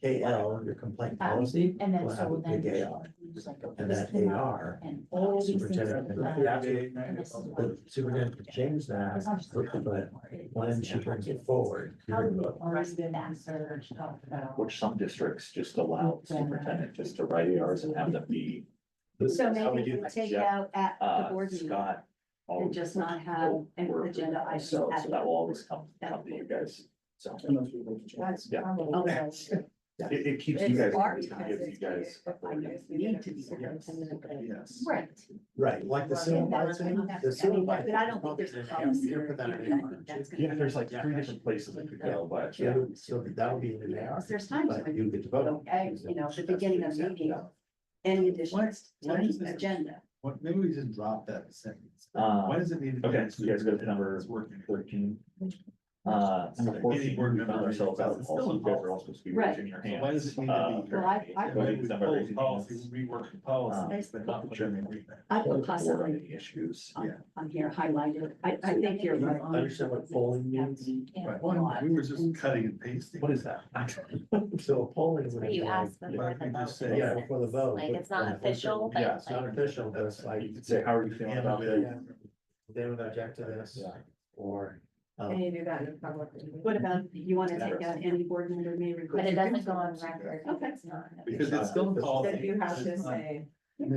KL, your complaint policy, And then will have so a then. big AR. it's like, okay, And this that came out, AR, And all these things. superintendent that, can uh, draft and this is what- the superintendent can change that, It's not just- but when she brings it forward. How do you're we gonna vote. arrest that surge of, Which some districts just allow the superintendent just to write ARs and have them be. This So is how maybe do we things. take Jeff, out at the board meeting Scott. all and just not have an were- agenda item. So at that it. will always come to you guys, so. That's Yeah. probably. It keeps you guys, it gives you guys. Need to be. Yes. Right. Right, like the civil rights thing, the civil rights. But I don't think there's a policy. You put that in AR. Yeah, there's like 3 different places it could go, but yeah. So that would be in an AR, There's times but when, you get to vote. you know, the beginning of the meeting, any additions to Why is the this- agenda. What, maybe we just drop that sentence. Uh, Why does it need? to be- Okay, so you guys go to number It's working. 13. Number 14, board we member found ourselves out, it's still also, a you guys are all supposed to be Right. raising your So hand. why does it need to be? Well, I- Go ahead, somebody raise your Policy, hands. rework the policy, but not put in everything. I put Or possibly any issues. on here highlighted. I think you're right. Understand what polling means? Right, well, we were just cutting and pasting. What is that? So polling would Where be you like, ask before Why the don't we vote. just say- yeah, before the vote. Like, it's not but- official, but Yeah, it's not like- official, but it's like. You could say, how are you feeling about it? Yeah, they would object to this, Yeah. or. Can you do that in public? What about, you want to take out any board member may request? But it doesn't go on record. Okay. It's not. Because it's still a policy. That you have to It's not- say. And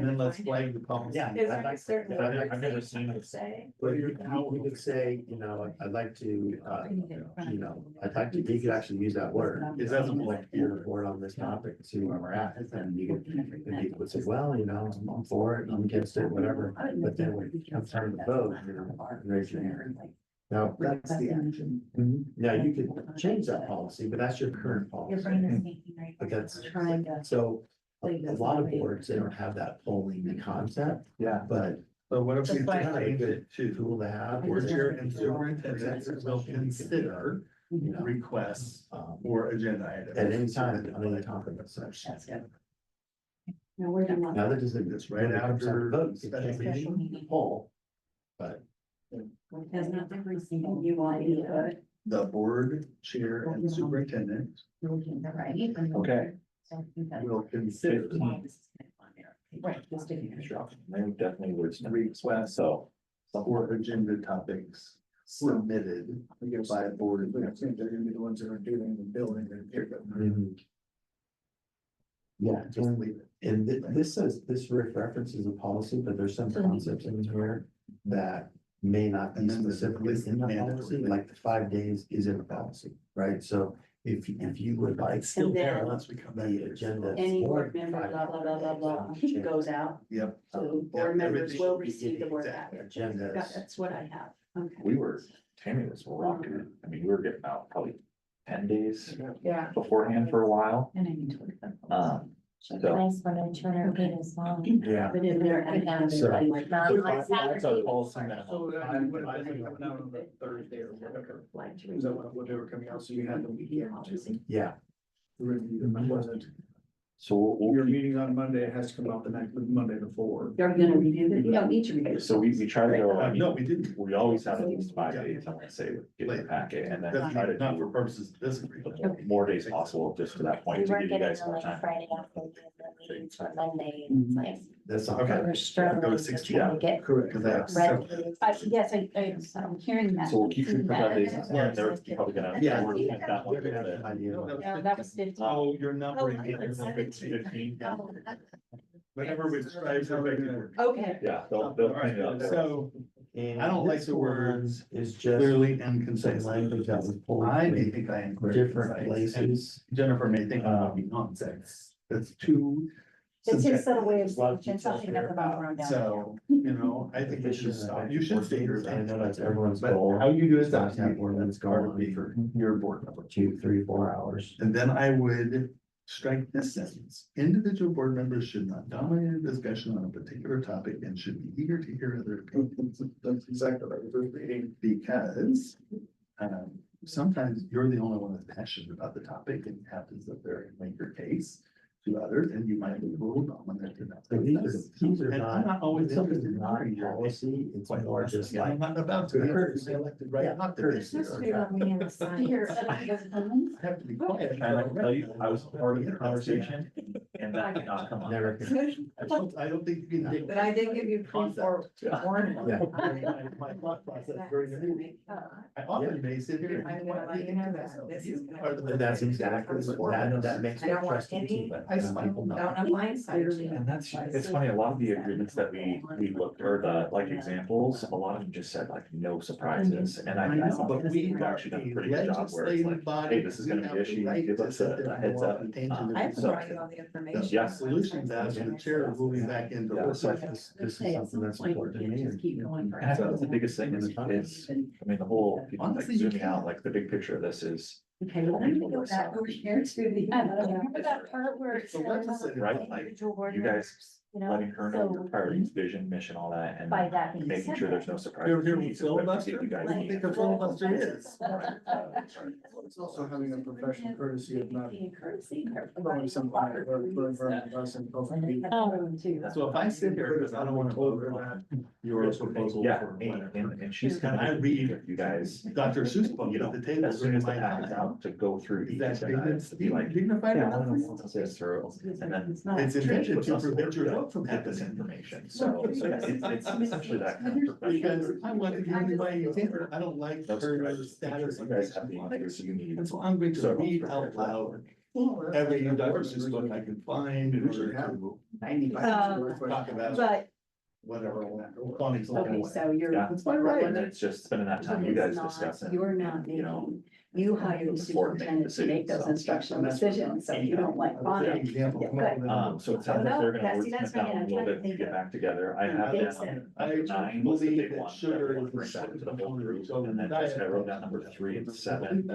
then let's flag the policy. Yeah. Is there a certain? I've never seen it. Say. But you could say, you know, I'd like to, you know, I'd like to, you could actually use that word. It doesn't like like your report on this topic, and see where we're at, and you could, and people would say, well, you know, I'm for it, I'm against it, whatever. But then when it comes time to vote, you know, raise your hand. Now, that's the action. Now, you could change that policy, but that's your current Your brain policy. is thinking right. But that's, Trying to. so, a lot of boards, they don't have that polling concept, Yeah. but So what if we Just like- change it to tool to have. board chair and superintendent will consider You know, requests or agenda items. At any time, on any topic of such. That's good. Now, where do you want? Now that doesn't. It's right after vote, special meeting. poll. But Has not every single you want to put. The board chair and superintendent Right. Okay. will consider Right, just a few. They definitely would. requests So. for agenda topics submitted by a board. They're gonna be the ones that are doing the building and pick up. yeah, and this says, this references a policy, but there's some concepts in here that may not be And then the specifically list in the mandatory. policy, like the 5 days is in the policy, right? So if you would like. It's still And there then unless we come back. The agenda. Any for board member, 5 blah, blah, blah, blah, blah, days, goes out, Yep. so Yeah, board members everything will should be receive the word exact. back. Agendas. That's what I have, okay. We were, Tammy was rocking it. I mean, we were getting out probably 10 days Yeah. beforehand for a while. And I need to look at that. So- Nice when a Turner meeting is long. Yeah. But in there, I have. So- like, Not So like that's our Saturday. policy minimum. So I would, I think coming out on the Thursday or whatever. Is that what they were coming out? So you had the weekend to Yeah, review. It wasn't, So we'll your keep, meeting on Monday, it has to come out the next, Monday before. You're gonna review it, you don't need to review. so we try to go, I mean, No, we didn't. we always have at least 5 days, I want to say, get the packet and then try to Not for do purposes of this agreement. more days possible, just to that We point, to were give you getting guys on more like time. Friday afternoon, the meetings for Monday, it's like, that's all. Okay. we're struggling to 16. try to get Correct. Cause I have several. ready. Yes, I'm hearing that. So we'll keep shooting for that days, and they're probably gonna. Yeah. we're looking at that one We're gonna have bit. an idea. No, that was 15. Oh, you're numbering. Oh, it. I said it to you. 15, yeah. Whenever we strive to make it work. Okay. Yeah, they'll clean it up. So And I don't like this the one words Is just clearly and some concise. language that was pulled I may from think I am. clear and different concise, places. and Jennifer may think I'm talking nonsense. That's too. It's his subjective. subtle way of There's a lot of saying something details that's about rundown. So, I think you should stop. You should state your I know intention. that's everyone's But goal. how you do it, Not that's to have ordinance go part on of the, for your board member. 2, 3, 4 hours. And then I would strike this sentence. Individual board members should not dominate a discussion on a particular topic and should be eager to hear other opinions. That's exactly what I was reading. Because sometimes you're the only one that's passionate about the topic and you have to sit there and make your case to others, and you might be a little dominant in that. So these are And I'm not always something interested in not hearing your policy, it's Quite more honestly, just I'm like. not about to. Courtesy. Elected right Yeah, not to. courtesy. Here, I have to be quiet. And I can tell you, I was part of the conversation and that did not come up. Never. I don't think you can take. But I did give you pre-warning. Yeah. My thought process very good. I often may sit here. I'm gonna let you know that this is gonna- And that's exactly what that makes. I don't want trusting any- team, but I just people know. Don't have blindsided. And that's, it's funny, a lot of the agreements that we looked, or the, like, examples, a lot of them just said like, no surprises, and I know, but we've actually done a pretty good job where it's like, hey, this is gonna be an issue, give us a heads up. I have So- brought you all the information. Yeah. Solutions as the chair moving back into. Yeah, so This is something that's important to me. Just keep going. And I think that's the biggest thing is, I mean, the whole, like Honestly, you zooming out, can. like the big picture of this is, Okay, well, let me go back over here to the. Remember that part where it So says legislative, right, like, individual board you guys members, you know, letting her know your so priorities, vision, mission, all that, and by that being making said, sure there's no You ever surprises. hear We me need to put filibuster? you guys What do you in. think a filibuster is? It's also having a professional courtesy of not Courtesy. throwing somebody or us and both of you. So if I sit here, because I don't want to vote on your proposal. Yeah, for and she's kind And I of, read you guys, Dr. Seuss book you know, at the table. as soon as the during pack my is time. out, to go through each That's agenda items, to be like, dignified yeah, I enough. don't know what's this through, and then It's intended to prevent your to vote from get this happening. information, so yeah, it's essentially that kind of Because professional. I want to be anybody example. I don't like No her surprises. status. You guys have the answers you need. And so I'm going to So- read out loud every Dr. Seuss book I can find in order to talk about but whatever. Bonnie's Okay, looking so you're. Yeah. That's my right. And it's just spending that time, you guys discussing. You're not you know, making, you hire the before making superintendent to make those decisions, instructional decisions, so you don't like Bonnie. Example. So it sounds like they're gonna See, work that's it down what a I'm little trying to bit to think get of. back together. I have Fix down I number 9 was the believe big that one. sugar that we is bring back to the whole group, so and then just I wrote down number 3 and 7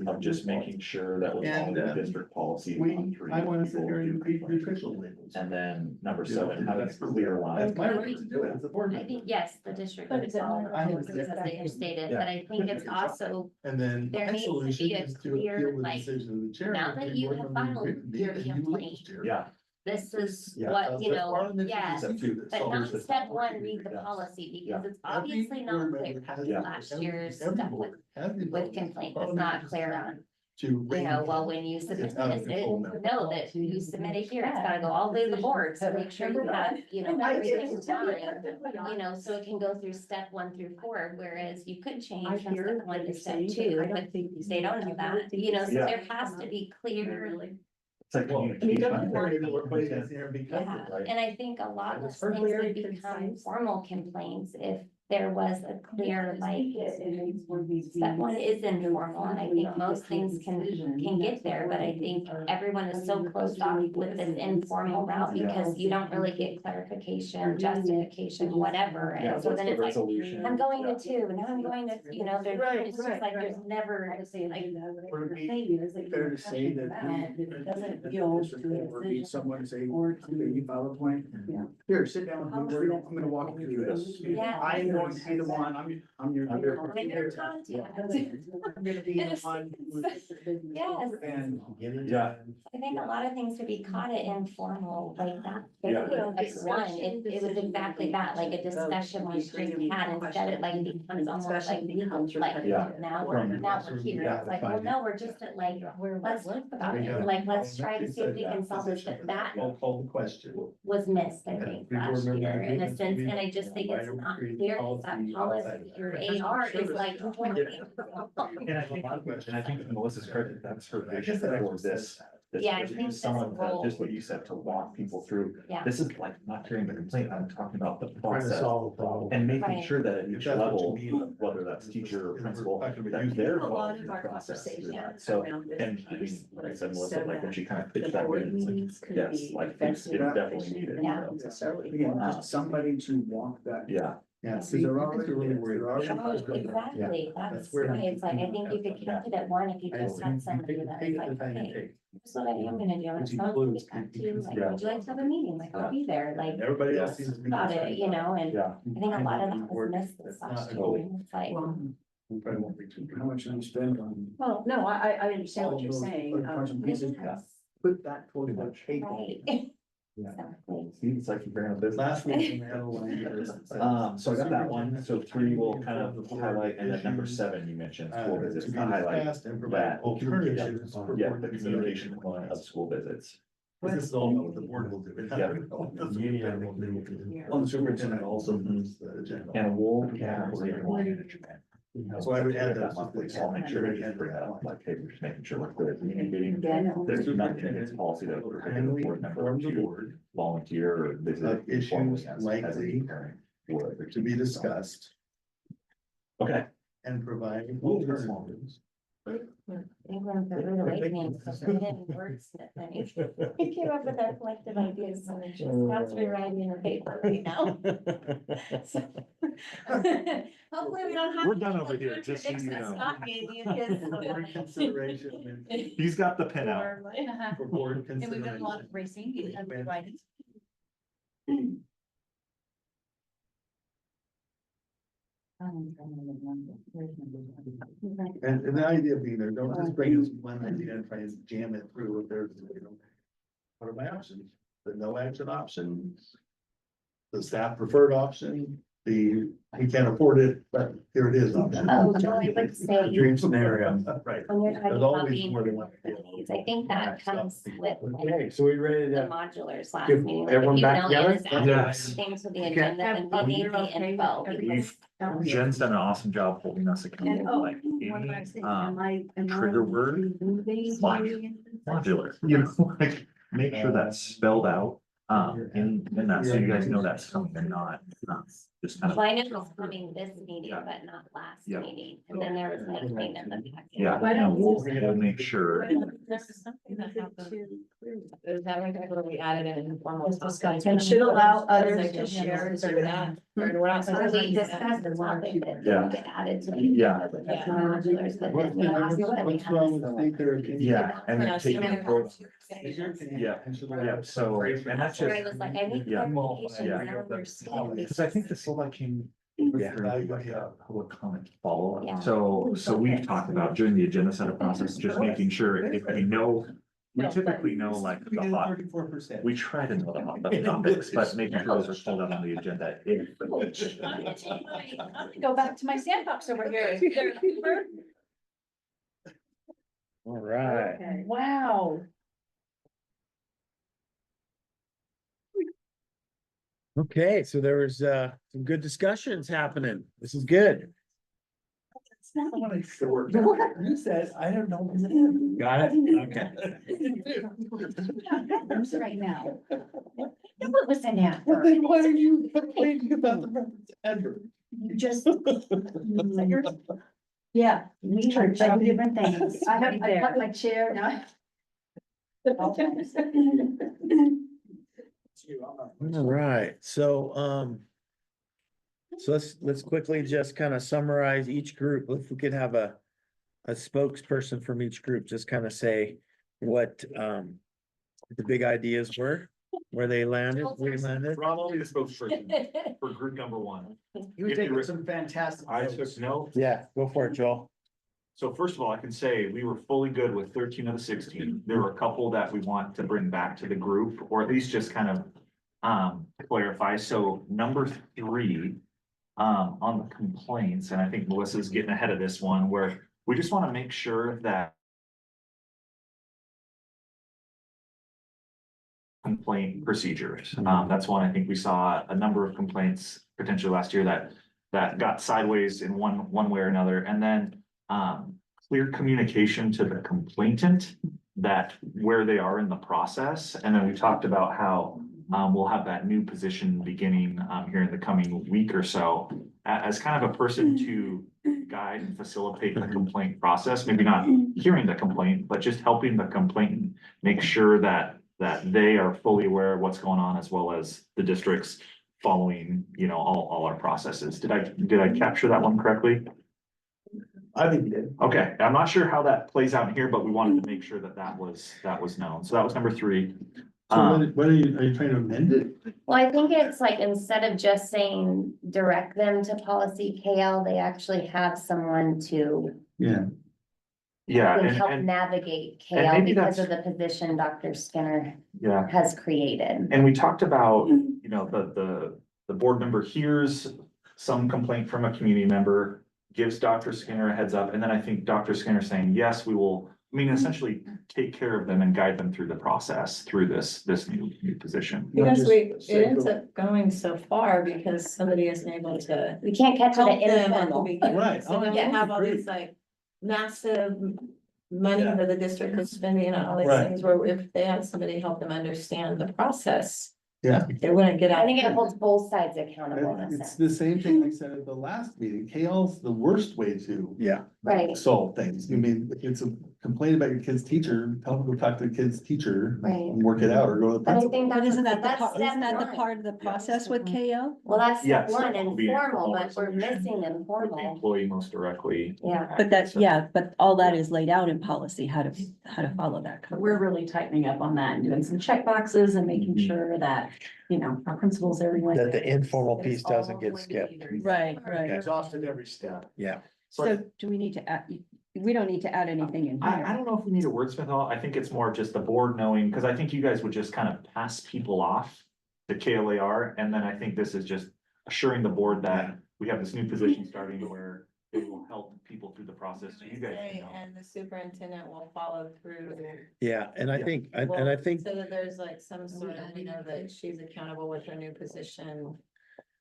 of just making sure that we're And, following the district policy. We, on 3 I want to sit people here and do read complain. nutritional labels. And then number 7, having clear lines. That's my right to do it as a board I member. think, yes, the district But would is it follow more- I the was rules as there. they are stated, Yeah. but I think it's also, And then There my needs to solution be a is to clear, appeal the like, decision of the chair. now if that the you board have member filed agreed with me your and you complaint. lost here. Yeah, this is Yeah. what, you That's know, parliamentary yeah. procedure. But So not here's the- step one, read the Yes. policy, Yeah. because it's Every obviously not board clear member after has- last every- year's every stuff board with, has the with ability complaint, to it's not clear on. To You know, rein well, in. when you submit It's out of this, control it, now. know that you submit it here, it's gotta go all the way to the board, so make sure you have, you know, everything done. You know, so it can go through step 1 through 4, whereas you could I change from hear step what 1 to you're step saying, 2, but I but don't think. they don't know that, you know, so Yeah. there has to be clear. it's like Well, I mean, communication. don't worry that we're putting this here because Yeah, of, right? and I think a lot of It's things very would become concise. formal complaints if there was a clear, like, step 1 is informal, and I think most things can get there, but I think everyone is so closed off with this informal route because you don't really get clarification, justification, whatever, Yeah, and so what's then the it's like, resolution? I'm going to 2, now I'm going to, you know, there's, Right, it's just right, like, right. there's never, like, Would it be fair to say that we, It doesn't that go the district to a board needs decision someone to say, or okay, to. you file a point? Yeah. Here, sit down with me, I'm gonna walk you through this. Yeah. I am going to be the one, I'm your. I'm your contact. I'm gonna be the one who's. Yes. And. Yeah. I think a lot of things to be caught it informal, like that. Yeah. Like one, it was exactly that, like a discussion we just had, instead it like becomes almost like legal, like, Yeah. now we're here, it's like, well, no, we're just at like, let's talk about it, like, let's try to see if we can solve this, but that I'll call the question. was missed, I think, last year, in a sense, and I just think Why it's don't we not create clear, policy that policy, your AR is like. And I think Melissa's correct, that's her vision for this. Yeah, I think that's Someone, the role. just what you said, to walk people through. Yeah. This is like not hearing the complaint, I'm talking about the Trying to process. solve a problem. And making Right. sure that at If each that's what level, you mean. whether that's teacher or If we're principal, talking about that using they're A lot involved in of the our process. through conversation that. So, around this and I mean, like I said, Melissa, so like when that she kind of the pitched that, board in, it's like, meetings could yes, be like it's effective. definitely needed. Yeah. so, Necessarily, again, just somebody to walk that. Yeah, Yeah, Because see, they're they're already- really worried. they're already- Exactly, that's That's where- why it's like, I think you could keep it at 1 if you just had somebody that was like, okay, here's what I am gonna do, and so I'll get back to you, like, would you like to have a meeting, like, I'll be there, like, Everybody else seems to be. about it, you know, and yeah. I think a lot of that was missed this It's not last a year, goal. and it's like, We probably won't be too. How much do you spend on, Well, no, I understand what you're All those saying. other parts and pieces. yes, put that towards the table? right. Yeah. Exactly. See, it's like you're bringing a business. Last week. we had a line here that says, So I got that one, so 3 will kind of highlight, and then number 7 you mentioned, school To visits, be to highlight. discussed and provide that. alternatives. for Yeah, board the communication component of consideration. school visits. This is all what the board will do. It Yeah. doesn't know what the superintendent will do. Well, the superintendent also moves the agenda. And we'll, yeah, we're gonna want management. So I would add that. Monthly, so I'll make sure we just bring that up, like, hey, we're just making sure we're good, communicating. There's nothing in this policy that would prohibit a board member Inform the to board volunteer or visit. of issues informally as a likely parent would. to be discussed Okay. and provide We'll do alternatives. England's a rude awakening, so they didn't wordsmith any. We came up with our collective ideas, so it's just that's rewriting in the paper right now. So, hopefully we don't have. We're done over here, just so you contradicts us know. talking, Board consideration He's got the pen out. Uh-huh. for board And we've done a lot of consideration. racing, you have the writing. And the idea being there, don't just bring us one idea and try and jam it through if there's, you know. What are my options? The no action option? The staff preferred option, the, we can't afford it, but here it is. option. Oh, Joy would say, Dream scenario. Right. when you're talking There's about always being, more than one idea. I think that comes with like Okay, so we ready the to? modulars last Give meeting. like, everyone if you back know together? is adding Yes. Things to the Okay. agenda, then we need the info. because- Jen's done an awesome job holding us And, accountable, oh, like, one any, last thing, am I? trigger word, modular, you know, like, make sure that's spelled out. In that, so you guys know that's something and not, just kind of. Well, I knew it was coming this meeting, Yeah. but not last Yeah. meeting, and then there was nothing in the packet. Yeah, and we'll make sure. There's something that happened. Is that right, where we added an informal discussion? And should allow others Like to a share. Or not, or we're not. So we discussed the topic that Yeah. didn't get added to the. Yeah. With the modulars, but then we asked what we What's wrong had. with state therapy? Yeah, and Yeah, then so taking you're it gonna- forward. Yeah, so, and that's Where I just, was like, I need Yeah. clarification, Yeah. I don't understand. because I think the SOLA came. Yeah. Like a public comment follow Yeah. up, so we've talked about during the agenda setup process, just making sure if we know. We typically know like We the get hot, 34%. we try to know the hot button topics, but making sure those are pulled out on the agenda. If- I'm gonna go back to my sandbox over here. All right. Wow. Okay, so there was some good discussions happening. This is good. You said, I don't know. Got it? Okay. Right now. What was in that? Well, then why are you complaining about the reference ever? You just. Yeah, we heard two different things. I got my chair now. All right, so let's quickly just kind of summarize each group. If we could have a spokesperson from each group, just kind of say what the big ideas were, where they landed, we landed. Rob, I'll be the spokesperson for group number one. You were taking some fantastic. I notes. took notes. Yeah, go for it, Joel. So first of all, I can say we were fully good with 13 of the 16. There were a couple that we want to bring back to the group, or at least just kind of clarify. So number 3, on the complaints, and I think Melissa's getting ahead of this one, where we just want to make sure that complaint procedures. That's one, I think we saw a number of complaints potentially last year that got sideways in one way or another. And then clear communication to the complainant that where they are in the process. And then we talked about how we'll have that new position beginning here in the coming week or so as kind of a person to guide and facilitate the complaint process, maybe not hearing the complaint, but just helping the complainant make sure that they are fully aware of what's going on, as well as the districts following, all our processes. Did I capture that one correctly? I think you did. Okay, I'm not sure how that plays out here, but we wanted to make sure that was known. So that was number 3. So what are you trying to amend it? Well, I think it's like, instead of just saying direct them to policy KL, they actually have someone to Yeah. Yeah, can and, help and, navigate and KL maybe because that's- of the position Dr. Skinner yeah, has created. and we talked about, the board member hears some complaint from a community member, gives Dr. Skinner a heads up, and then I think Dr. Skinner saying, yes, we will, essentially take care of them and guide them through the process, through this new position. Because it ends up going so far because somebody isn't able to We can't catch it at help them at the informal. beginning. Right. So then you have all these like massive money that the district is spending on all these Right. things, where if they had somebody help them understand the process, Yeah. they wouldn't get out. I think it holds both sides accountable in a It's sense. the same thing I said at the last meeting. KL's the worst way to Yeah. Right, solve things. I mean, if it's a complaint about your kid's teacher, tell them to go talk to the kid's teacher right. and work it out, or go to the But I principal. think But isn't that that's step isn't that the one. part of the process with KO? Well, that's step Yes, one, that will be informal, but we're informal. missing The informal. employee most directly. Yeah. But that's, yeah, but all that is laid out in policy, how to follow that. But we're really tightening up on that and doing some check boxes and making Mhm. sure that, our principals, everyone. That the informal that piece it's all doesn't get going to skipped. be Right, right. Exhausted every step. Yeah. So do we need to add, we don't need to add anything in I here. don't know if we need a wordsmith all. I think it's more just the board knowing, because I think you guys would just kind of pass people off to KLAR, and then I think this is just assuring the board that we have this new position starting where it will help people through the process, so you guys can know. And the superintendent will follow through. Yeah, and I Yeah. think, and Well, I think, So that there's like some sort of, that she's accountable with her new position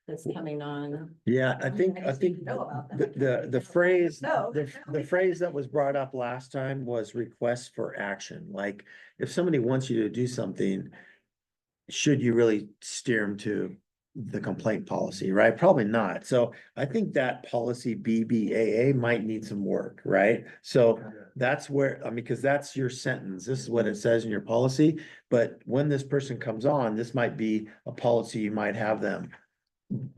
that's coming on. yeah, I think just need to know about them. the phrase, No. the phrase that was brought up last time was request for action. Like, if somebody wants you to do something, should you really steer them to the complaint policy, right? Probably not. So I think that policy BBAA might need some work, right? So that's where, I mean, because that's your sentence. This is what it says in your policy. But when this person comes on, this might be a policy you might have them.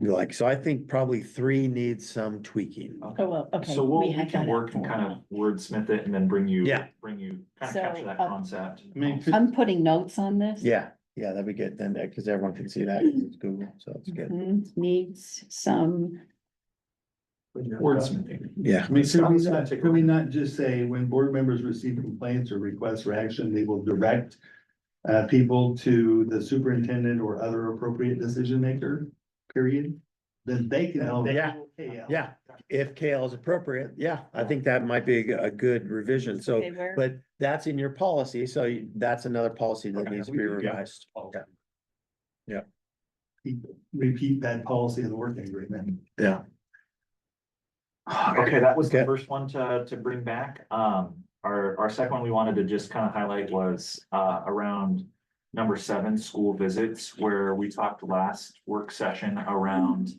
Like, so I think probably 3 needs some tweaking. Oh, well, okay. So we had can that work and out. kind of wordsmith it and then bring you. Yeah. Kind of So, capture that concept. I mean, I'm putting notes on this. Yeah, that'd be good then, because everyone can see that, 'cause it's Google, so it's good. Needs some, Wordsmithing. Yeah. I mean, could we not just say, when board members receive complaints or requests for action, they will direct people to the superintendent or other appropriate decision maker, period? Then they can. Yeah. If KL is appropriate, yeah, I think that might be a good revision. So, okay, where? but that's in your policy, so that's another policy that Okay, needs to we be can- yeah. revised. Yeah. Repeat that policy in the working agreement. Yeah, Okay, that was the Okay. first one to bring back. Our second one we wanted to just kind of highlight was around number 7, school visits, where we talked last work session around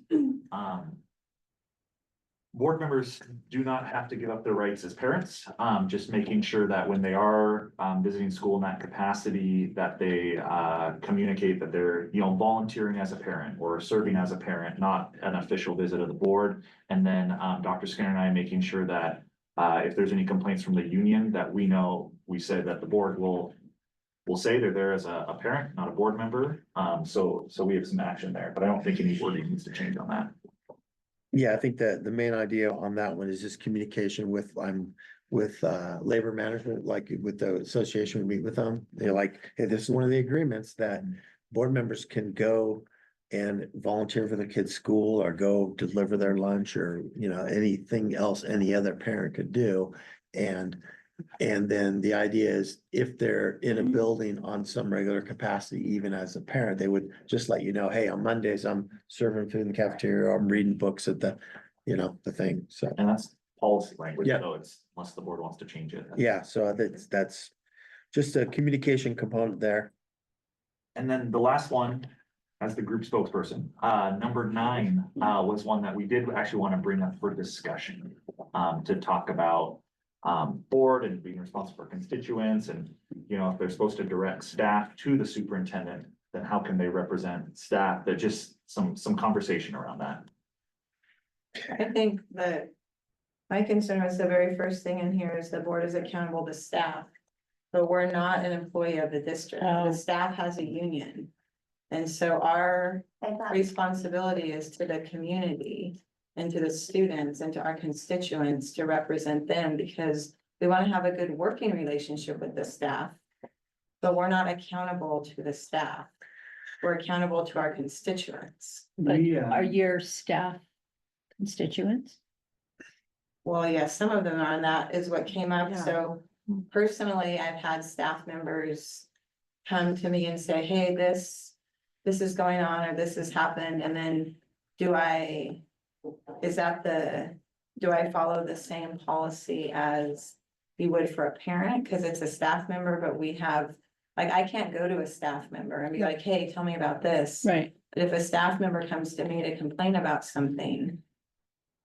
board members do not have to give up their rights as parents, just making sure that when they are visiting school in that capacity, that they communicate that they're, volunteering as a parent or serving as a parent, not an official visit of the board. And then Dr. Skinner and I making sure that if there's any complaints from the union, that we said that the board will say they're there as a parent, not a board member. So we have some action there, but I don't think any wording needs to change on that. yeah, I think that the main idea on that one is just communication with, labor management, like with the association, we meet with them. They're like, hey, this is one of the agreements that board members can go and volunteer for the kids' school or go deliver their lunch or, anything else any other parent could do. And then the idea is if they're in a building on some regular capacity, even as a parent, they would just let you know, hey, on Mondays, I'm serving food in the cafeteria, or I'm reading books at the thing, so. And that's policy language, Yeah. so it's unless the board wants to change it. Yeah, so that's just a communication component there. And then the last one, as the group spokesperson, number 9, was one that we did actually want to bring up for discussion. To talk about, board and being responsible for constituents and, if they're supposed to direct staff to the superintendent, then how can they represent staff? That just some conversation around that. I think that my concern was the very first thing in here is the board is accountable to staff. But we're not an employee of the district. Oh. The staff has a union. And so our I thought, responsibility is to the community and to the students and to our constituents to represent them, because we want to have a good working relationship with the staff. But we're not accountable to the staff. We're accountable to our constituents. but We, are your staff constituents? Well, yes, some of them are, and that is what came up. Yeah. So personally, I've had staff members come to me and say, hey, this is going on, or this has happened, and then do I follow the same policy as you would for a parent? Cause it's a staff member, but we have, like, I can't go to a staff member and be like, hey, tell me about this. Right, But if a staff member comes to me to complain about something,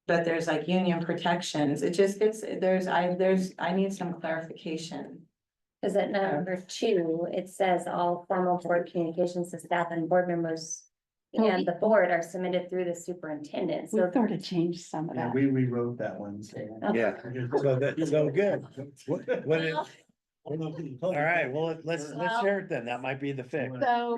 but there's like union protections, it just gets, I need some clarification. because at number 2, it says all formal board communications to staff and board members and the board are submitted through the superintendent, we so. sort of changed some of Yeah, that. we rewrote that one, so. Yeah, so good. All right, well, let's hear it then. That might be the fix. So,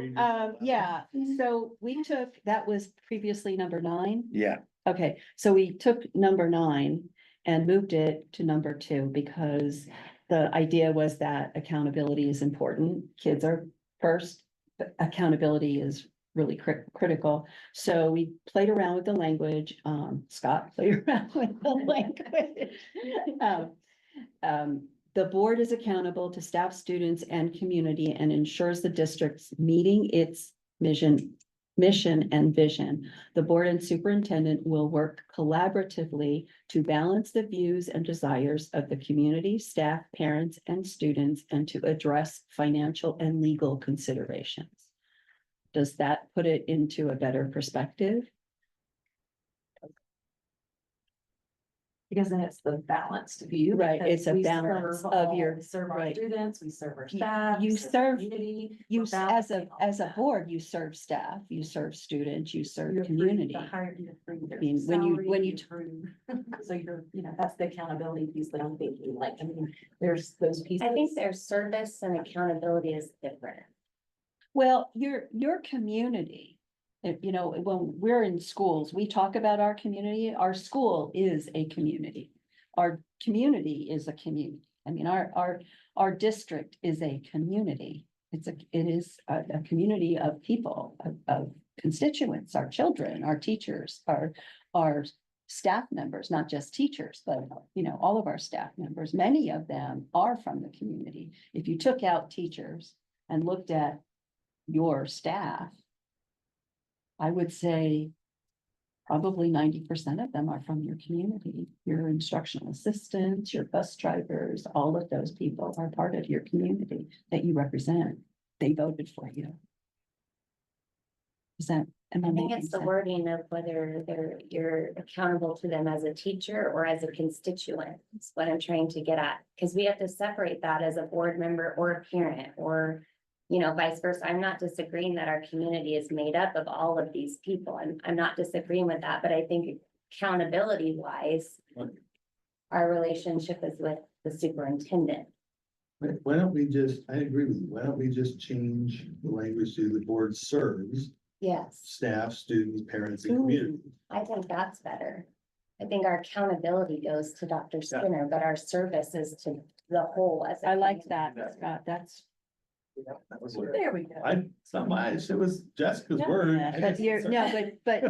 so we took, that was previously number 9. Yeah, Okay, so we took number 9 and moved it to number 2 because the idea was that accountability is important. Kids are first, but accountability is really critical. So we played around with the language. Scott played around with the language. The board is accountable to staff, students, and community and ensures the district's meeting its mission and vision. The board and superintendent will work collaboratively to balance the views and desires of the community, staff, parents, and students, and to address financial and legal considerations. Does that put it into a better perspective? Because then it's the balanced view. Right, because it's a we balance serve of all- your- we serve our right. students, we serve our You- staff. you we serve- community, You, we're as balancing all as a that. board, you serve staff, you serve students, you serve You're free community. to hire, you're free to I mean, when you- salary, when you you're free- So you're, that's the accountability piece that I'm thinking, like, I mean, there's those pieces. I think their service and accountability is different. Well, your community, when we're in schools, we talk about our community, our school is a community. Our community is a community. I mean, our district is a community. It is a community of people, of constituents, our children, our teachers, our staff members, not just teachers, but, all of our staff members, many of them are from the community. If you took out teachers and looked at your staff, I would say probably 90% of them are from your community. Your instructional assistants, your bus drivers, all of those people are part of your community that you represent. They voted for you. Is that? Am I think making it's the sense? wording of whether you're accountable to them as a teacher or as a constituent. That's what I'm trying to get at, because we have to separate that as a board member or a parent or, vice versa. I'm not disagreeing that our community is made up of all of these people. I'm not disagreeing with that, but I think accountability wise, our relationship is with the superintendent. Why don't we just, I agree with you, why don't we just change the language to the board serves Yes, staff, students, parents, and community? I think that's better. I think our accountability goes to Dr. Skinner, but our service is to the whole as. a I like community. that, Scott. That's, That was There we go. it's not mine, it was Jessica's No, word. but you're, no, but,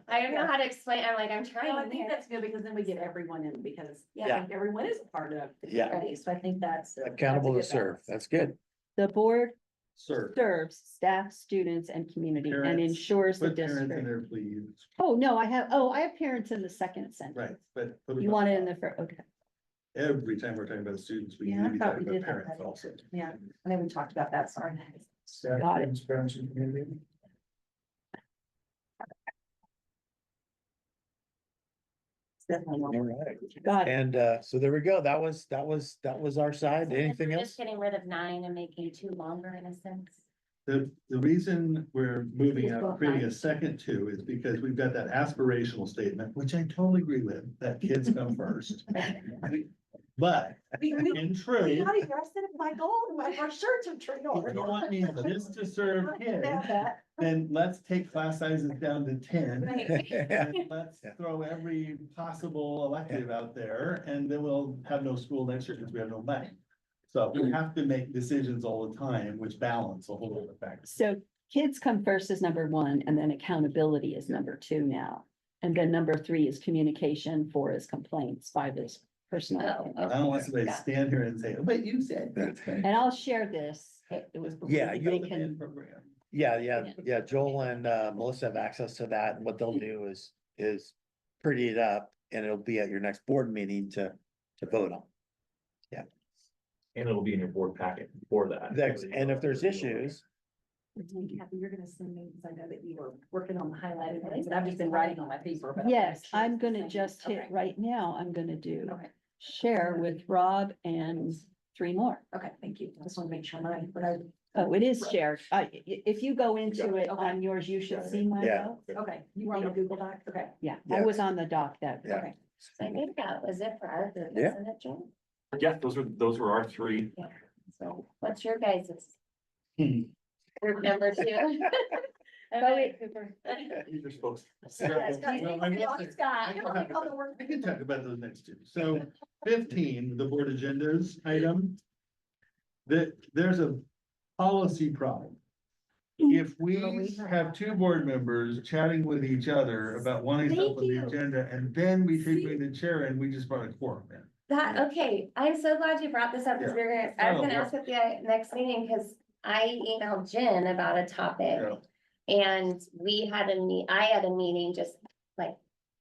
I don't know how to explain. I'm like, I'm No, I trying think here. that's good because then we get everyone in because I Yeah. think everyone is a part of the Yeah. community. So I think that's. Accountable to that's a good serve, balance. that's good. the board Serve. serves staff, students, and community and Parents, ensures the Put parents in district. there, please. Oh, no, I have parents in the second sentence. Right, but. put You want it in the first, okay. Every time we're talking about students, we Yeah, need I to be thought talking we about did that parents already. also. Yeah, I think we talked about that, sorry. Got it. Parents and community. Definitely. All right. Got it. And so there we go. That was our side. So Anything we're else? Just getting rid of 9 and making 2 longer in a sense. The reason we're moving out, creating a second two is because we've got that aspirational statement, which I totally agree with, that kids come first. But in truth, I said my goal, our shirts are turned if you want me just to serve kids, then let's take class sizes down to 10. And let's throw every possible elective out there, and then we'll have no school next year because we have no money. So we have to make decisions all the time, which balance a whole other factor. So kids come first is number 1, and then accountability is number 2 now. And then number 3 is communication, 4 is complaints, 5 is personnel. Oh, I don't want okay. somebody to stand here and say, but you said. And I'll share this. It was. Yeah, they can- Yeah, Joel and Melissa have access to that, and what they'll do is pretty it up, and it'll be at your next board meeting to vote on. And it'll be in your board packet for that. And if there's issues, Kathy, you're gonna send me, because I know that you were working on the highlighted things, and I've just been writing on my paper. but Yes, sure I'm it's gonna the same. just hit, Okay. right now, I'm gonna do Okay, share with Rob and 3 more. okay, thank you. I just want to make sure but I, Oh, it is shared. If you go into it Okay. on yours, you should see my Yeah. notes. okay, you were on the Google Doc, okay. Yeah, Yeah. I was on the doc that. Yeah. Okay. I think that was it for our group, Yeah. isn't it, Joe? Yeah, those were our 3. So what's your guys'? Hmm. Group number 2. Bowie- Cooper. You're supposed. Well, I can talk about those next two. So 15, the board agendas item. There's a policy problem. If we have 2 board members chatting with each other about wanting stuff on the Thank you. agenda, and then we take the chair and we just brought a quorum in. That, okay, I'm so glad you brought this up, because we were gonna, I was gonna ask at the next meeting, because I emailed Jen about a topic. Yeah. And we had I had a meeting just like,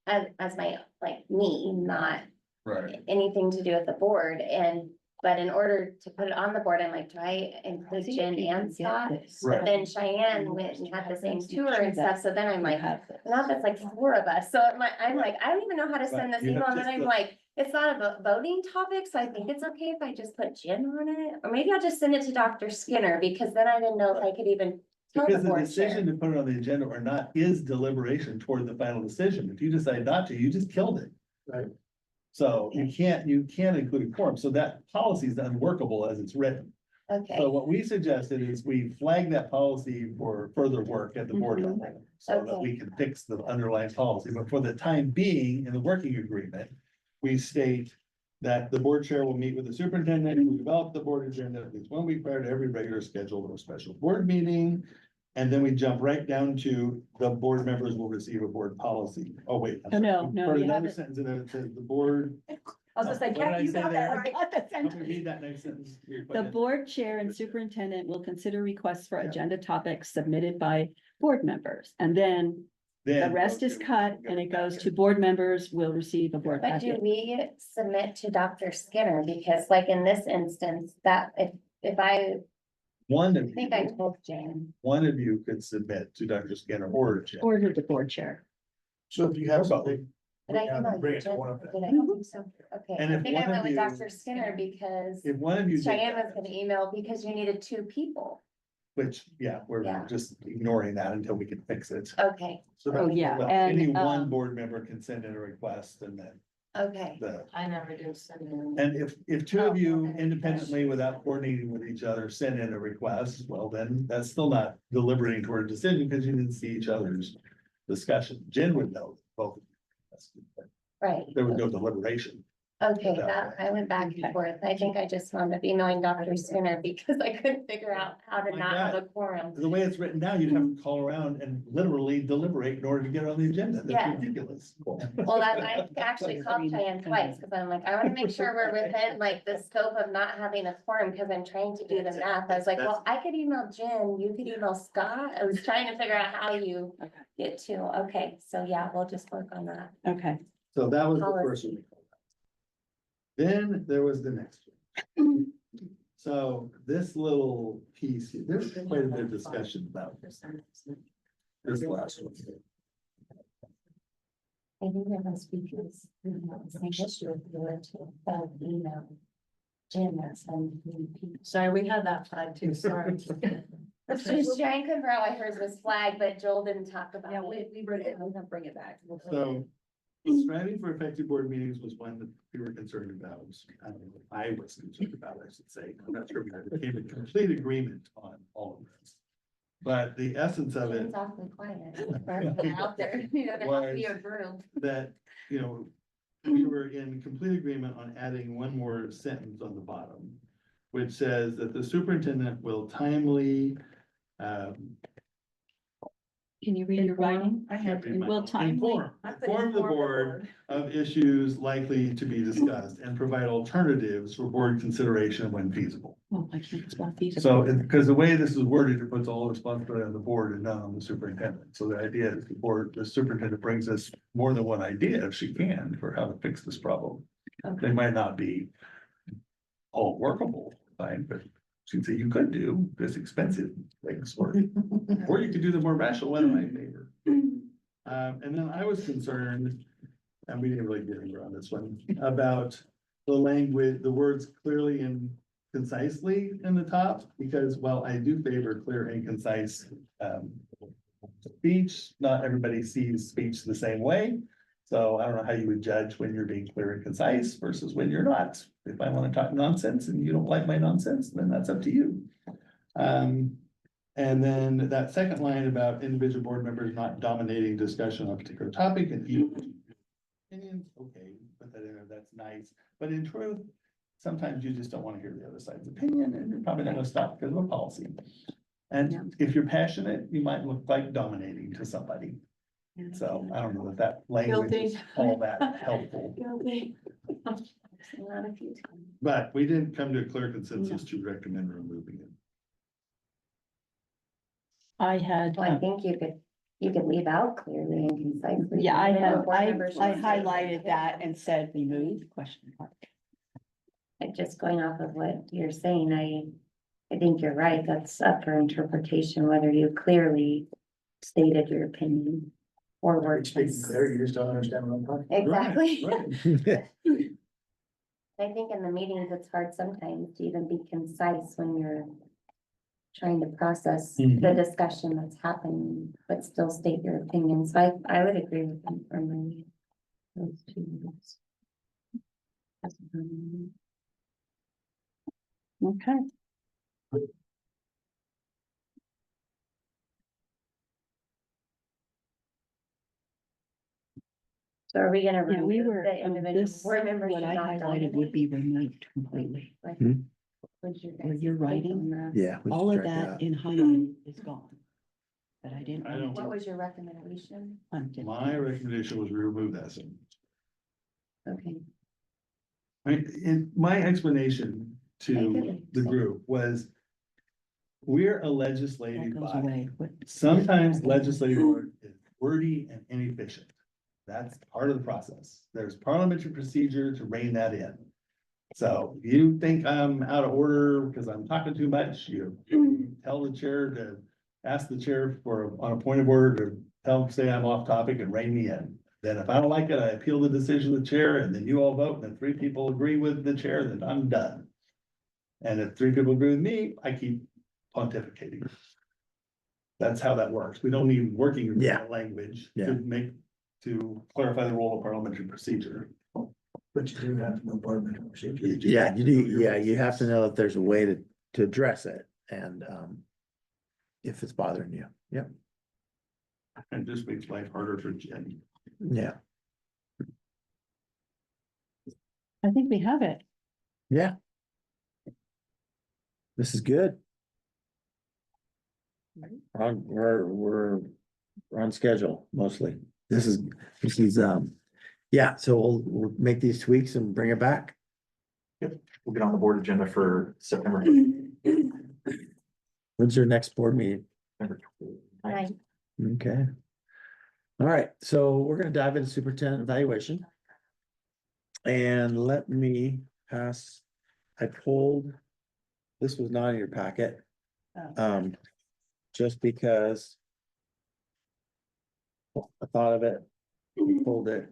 as my, like me, not Right. anything to do with the board, and But in order to put it on the board, I'm like, do I include Jen and Scott? But then Cheyenne went and had the same tour and stuff, so then I'm like, now that's like 4 of us, so I'm like, I don't even know how to send this Right, you email, have and then just I'm the- like, it's not a voting topic, so I think it's okay if I just put Jen on it, or maybe I'll just send it to Dr. Skinner, because then I didn't know if I could even tell the Because the board decision chair. to put it on the agenda or not is deliberation toward the final decision. If you decide not to, you just killed it. Right. So you can't include a quorum. So that policy is unworkable as it's written. Okay, So what we suggested is we flag that policy for further work at the board Mhm. level. So that we can fix the underlying policy, but for the time being, in the working agreement, we state that the board chair will meet with the superintendent who developed the board agenda at least 1 week prior to every regular scheduled or special board meeting. And then we jump right down to the board members will receive a board policy. Oh, wait. I'm No, sorry. no, Or you another haven't. sentence in there that says the board. I was just like, What did yeah, I you say got there? that right. Help me read that next sentence. The board chair and superintendent will consider requests for agenda topics submitted by board members. And then the Then rest is cut and it goes to board members will receive a board but do packet. we submit to Dr. Skinner, because like in this instance, that if I One of think I you, told Jen. one of you could submit to Dr. Skinner or to Jim. Or to the board chair. So if you have something, Did I Yeah, email bring you, it to Jen? one of them. Did I think so? Okay, And I if think I one went of with you- Dr. Skinner because If one of you. did Cheyenne was that, gonna email because you needed 2 people. Which, yeah, we're Yeah. just ignoring that until we can fix it. Okay, so Oh, that, yeah, Well, any and, one board member can send in a request and then okay. the, I never do send in. and if 2 of you Oh, okay. independently without coordinating with each other send in a request, well, then that's still not deliberating toward a decision because you didn't see each other's discussion. Jen would know both. of you. Right. There was no deliberation. Okay, that, I went back and forth. I think I just wound up emailing Dr. Skinner because I couldn't figure out how to My not have a quorum. The way it's written now, you'd have to call around and literally deliberate in order to get it on the agenda. Yeah. That's ridiculous. Well, that, I actually called Cheyenne twice, because I'm like, I wanna make sure we're within like the scope of not having a quorum, because I'm trying to do the math. I was like, well, I could email Jen, you could email Scott. I was trying to figure out how you get to, okay, so yeah, we'll just work on that. Okay. So that was the Policy. first one. Then there was the next one. So this little piece, here, there's quite a bit of discussion about this last one. I think there must be because we have the same issue with the email. Jen, that's Sorry, we had that flag too, sorry. She's trying to figure out why hers was flagged, but Joel didn't talk about Yeah, it. we bring it, we'll bring it back. So striving for effective board meetings was one that we were concerned about. I was concerned about, I should say. I'm not sure we came to complete agreement on all of this. But the essence of it Jen's awfully quiet. For everyone out there, you know, there has to be a group. that, we were in complete agreement on adding one more sentence on the bottom, which says that the superintendent will timely, Can you read your writing? I have it in my Will phone. timely. Inform the board of issues likely to be discussed and provide alternatives for board consideration when feasible. Oh, I can't spell feasible. So, because the way this is worded, it puts all responsibility on the board and not on the superintendent. So the idea is the superintendent brings us more than one idea if she can for how to fix this problem. They might not be all workable, fine, but she'd say you could do this expensive things or you could do the more rational one in my favor. And then I was concerned, and we didn't really get anywhere on this one, about the language, the words clearly and concisely in the top, because while I do favor clear and concise speech, not everybody sees speech the same way. So I don't know how you would judge when you're being clear and concise versus when you're not. If I want to talk nonsense and you don't like my nonsense, then that's up to you. And then that second line about individual board members not dominating discussion on a particular topic and opinions, okay, put that in there, that's nice. But in truth, sometimes you just don't want to hear the other side's opinion and you're probably not gonna stop because of a policy. And if you're passionate, you might look like dominating to somebody. So I don't know that that language is all that helpful, Not a few times. but we didn't come to a clear consensus to recommend removing it. I had, Well, I think you could leave out clearly and concisely. yeah, I And then have, board I members should say- highlighted that and said remove question mark. just going off of what you're saying, I think you're right, that's up for interpretation, whether you clearly stated your opinion. Or were Speaking just. clear, you just don't understand what I'm talking. Exactly. Right. I think in the meetings, it's hard sometimes to even be concise when you're trying to process the Mhm. discussion that's happening, but still state your opinion. So I would agree with them for my. Those two. Okay. So are we gonna Yeah, we remove were, the individual this, board members? what should I not highlighted would dominate? be removed completely. Like, Hmm. what's your Where guys' you're take writing, on that? Yeah. we All of strike that in highlight is gone. But I didn't. I don't- What was your recommendation? My recommendation was we remove that sentence. Okay. In my explanation I to get it. the group was. We're a That legislative goes body. away. What- Sometimes legislative work is wordy and inefficient. That's part of the process. There's parliamentary procedure to rein that in. So you think I'm out of order because I'm talking too much, you tell the chair to ask the chair for, on a point of order to say I'm off topic and rein me in. Then if I don't like it, I appeal the decision of the chair and then you all vote and then 3 people agree with the chair, then I'm done. And if 3 people agree with me, I keep pontificating. That's how that works. We don't need working language to clarify the role of parliamentary procedure. But you do have to know parliamentary procedure. Yeah, you do, yeah, you have to know that there's a way to address it and, if it's bothering you, yep, And just makes life harder for Jen. yeah, I think we have it. yeah. This is good. We're on schedule mostly. This is, yeah, so we'll make these tweaks and bring it back. We'll get on the board agenda for September. When's your next board meeting? Right. Okay. All right, so we're gonna dive into superintendent evaluation. And let me pass, I pulled, this was not in your packet. Just because I thought of it, pulled it.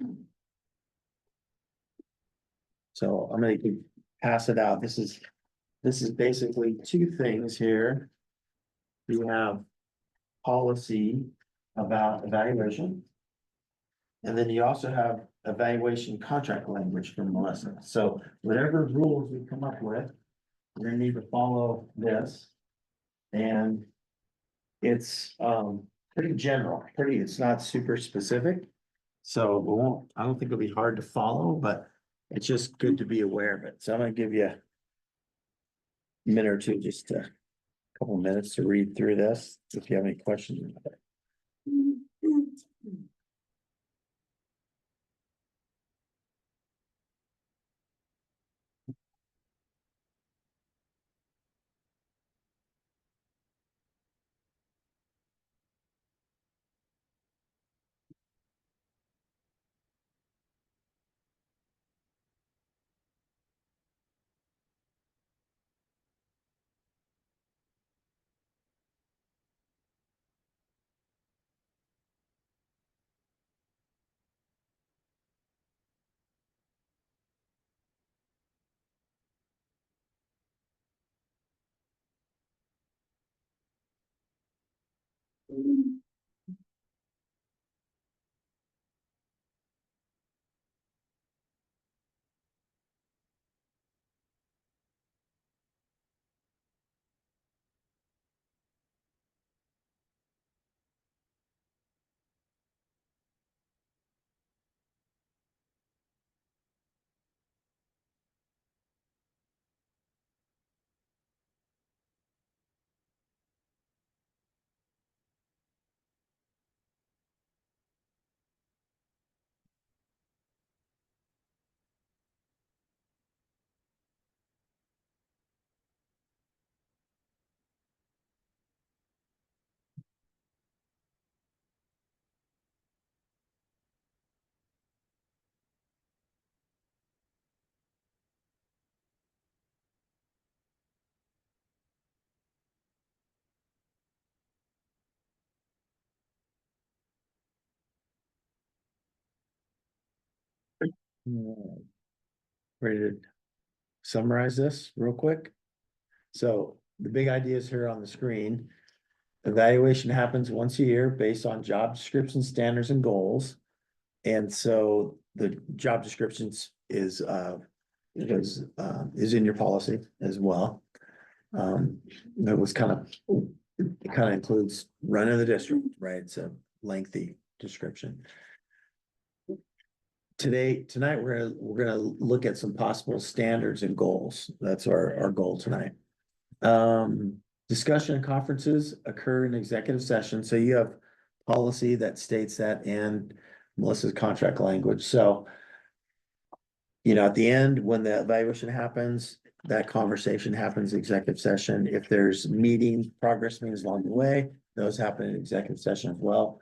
So I'm gonna pass it out. This is basically 2 things here. We have policy about evaluation. And then you also have evaluation contract language from Melissa. So whatever rules we come up with, we're gonna need to follow this. And it's pretty general, it's not super specific. So I don't think it'll be hard to follow, but it's just good to be aware of it. So I'm gonna give you a minute or two, just a couple minutes to read through this, if you have any questions. Ready to summarize this real quick? So the big ideas here on the screen. Evaluation happens once a year based on job description, standards and goals. And so the job descriptions is in your policy as well. That was it kind of includes running the district, right? It's a lengthy description. Tonight, we're gonna look at some possible standards and goals. That's our goal tonight. Discussion and conferences occur in executive session, so you have policy that states that and Melissa's contract language, so. You know, at the end, when the evaluation happens, that conversation happens in executive session. If there's progress meetings along the way, those happen in executive session as well.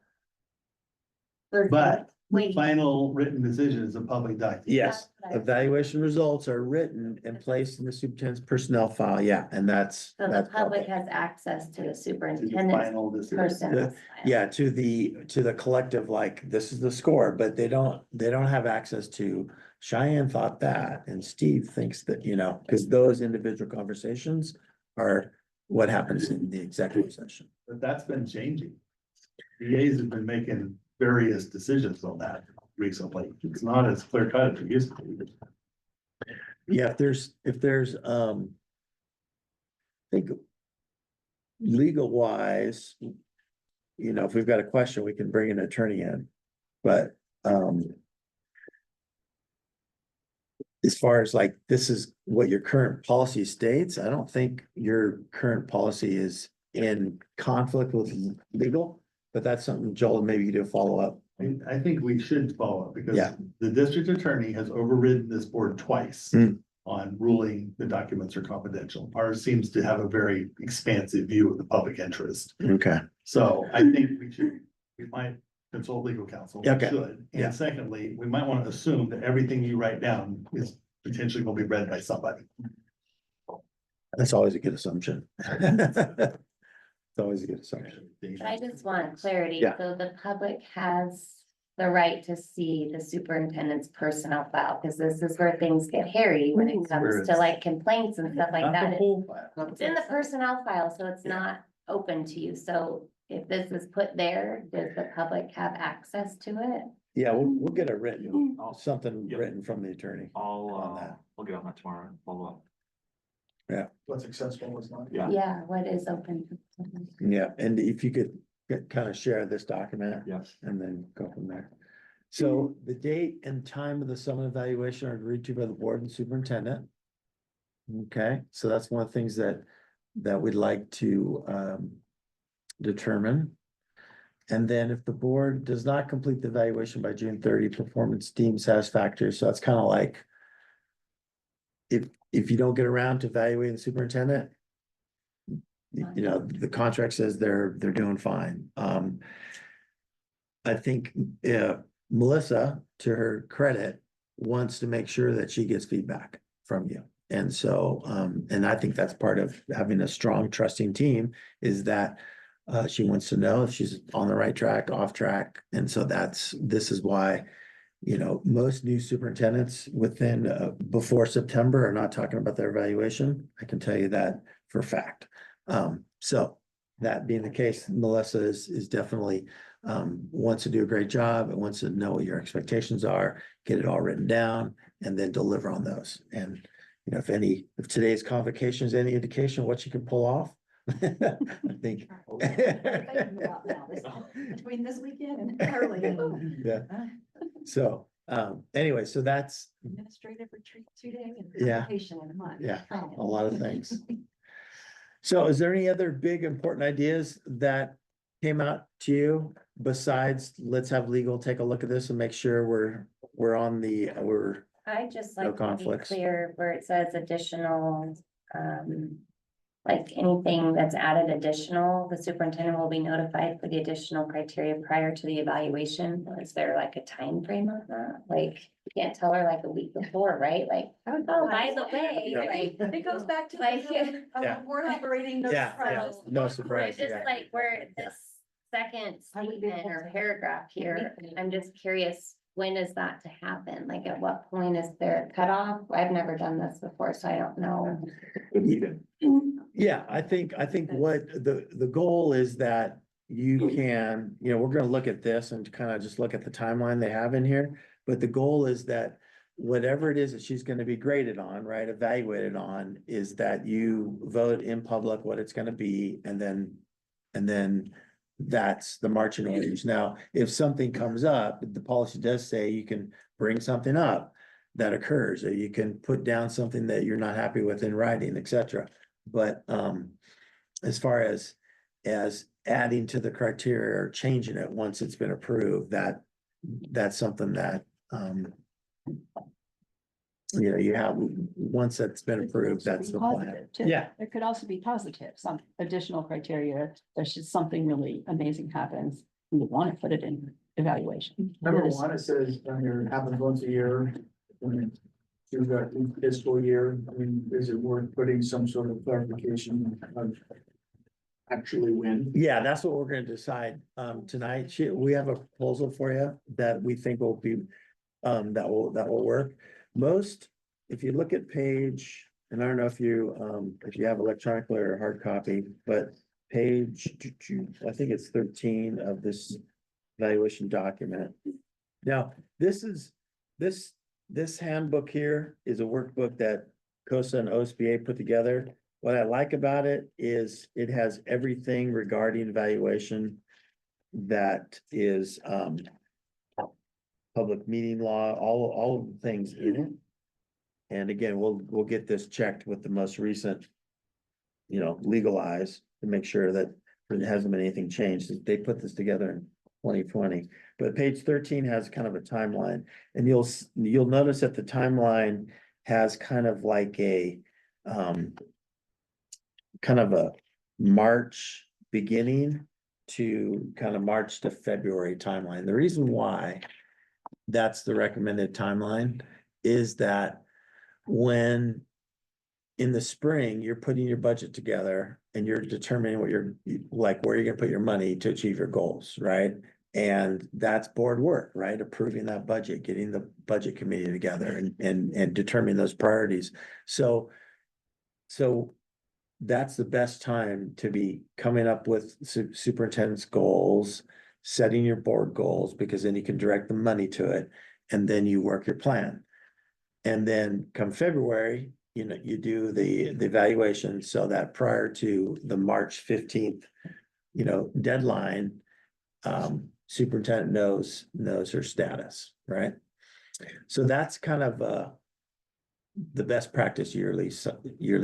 But Wait. final written decision is a public document. Yes, That's what I- evaluation results are written and placed in the superintendent's personnel file, yeah, and that's. So the that's public public. has access to the To the superintendent's final decision. personnel. file. Yeah, to the collective, like, this is the score, but they don't have access to Cheyenne thought that, and Steve thinks that, because those individual conversations are what happens in the executive session. But that's been changing. DAs have been making various decisions on that recently. It's not as clear cut as it used to be. Yeah, if there's, I think legal wise, if we've got a question, we can bring an attorney in, but, as far as like, this is what your current policy states, I don't think your current policy is in conflict with legal, but that's something Joel, maybe you do a follow up. I think we should follow because Yeah. the district attorney has overridden this board twice Hmm. on ruling the documents are confidential. Ours seems to have a very expansive view of the public interest. Okay. So I think we might consult legal counsel. We Okay. should. Yeah. And secondly, we might want to assume that everything you write down is potentially going to be read by somebody. That's always a good assumption. It's always a good assumption. But I just want clarity, Yeah. so the public has the right to see the superintendent's personnel file, because this is where things get hairy when it comes to like complaints and stuff like Not the that. whole file. It's in the personnel file, so it's not open to you, so if this is put there, does the public have access to it? Yeah, we'll get it written, I'll, something Yep. written from the attorney. On I'll, that. I'll get on that tomorrow and follow up. What's successful was not. Yeah. Yeah, what is open? Yeah, and if you could kind of share this document. Yes. And then go from there. So the date and time of the summit evaluation are agreed to by the board and superintendent. Okay, so that's one of the things that we'd like to determine. And then if the board does not complete the evaluation by June 30, performance deemed satisfactory, so that's kind of like. If you don't get around to evaluating the superintendent. The contract says they're doing fine. I think Melissa, to her credit, wants to make sure that she gets feedback from you. And so, and I think that's part of having a strong trusting team is that she wants to know if she's on the right track, off track. And so this is why, most new superintendents before September are not talking about their evaluation. I can tell you that for a fact. So that being the case, Melissa is definitely wants to do a great job and wants to know what your expectations are, get it all written down and then deliver on those. And, if today's convocation is any indication of what you can pull off, I think. Between this weekend and early. Yeah. So, anyway, so that's, Administrative retreat 2 days and Yeah. vacation in a month. yeah, a lot of things. So is there any other big important ideas that came out to you besides, let's have legal take a look at this and make sure we're I just No like to be conflicts. clear where it says additional, like anything that's added additional, the superintendent will be notified for the additional criteria prior to the evaluation. Is there like a time frame on that? Like, you can't tell her like a week before, right? Like, oh, by the way, Yeah. like. It goes back to Like, Yeah. board operating. no Yeah, surprise. no surprise. Just yeah. like where this second statement or paragraph here, I'm just curious when is that to happen? Like, at what point is there a cutoff? I've never done this before, so I don't know. Yeah, I think what the goal is that you can, we're gonna look at this and kind of just look at the timeline they have in here. But the goal is that whatever it is that she's gonna be graded on, right, evaluated on, is that you vote in public what it's gonna be, and then that's the marching orders. Now, if something comes up, the policy does say you can bring something up that occurs, or you can put down something that you're not happy with in writing, et cetera. But as far as adding to the criteria or changing it once it's been approved, that's something that you have, once that's been approved, that's the plan. Positive, too. Yeah. There could also be positive, some additional criteria. There's just something really amazing happens. We want to put it in evaluation. Number It is- one, it says, it happens once a year. You've got fiscal year, I mean, is it worth putting some sort of clarification of actually when? Yeah, that's what we're gonna decide tonight. We have a proposal for you that we think will be that will work. Most, if you look at page, and I don't know if you have electronically or hard copy, but page, I think it's 13 of this evaluation document. Now, this handbook here is a workbook that COSA and OSBA put together. What I like about it is it has everything regarding evaluation that is public meeting law, all of the things in it. And again, we'll get this checked with the most recent, legal eyes to make sure that there hasn't been anything changed. They put this together in 2020, but page 13 has kind of a timeline, and you'll notice that the timeline has kind of like a kind of a March beginning to kind of March to February timeline. The reason why that's the recommended timeline is that when in the spring, you're putting your budget together and you're determining what where you're gonna put your money to achieve your goals, right? And that's board work, right? Approving that budget, getting the budget committee together and determining those priorities. So that's the best time to be coming up with superintendent's goals, setting your board goals, because then you can direct the money to it, and then you work your plan. And then come February, you do the evaluation so that prior to the March 15th, deadline, superintendent knows her status, right? So that's kind of the best practice yearly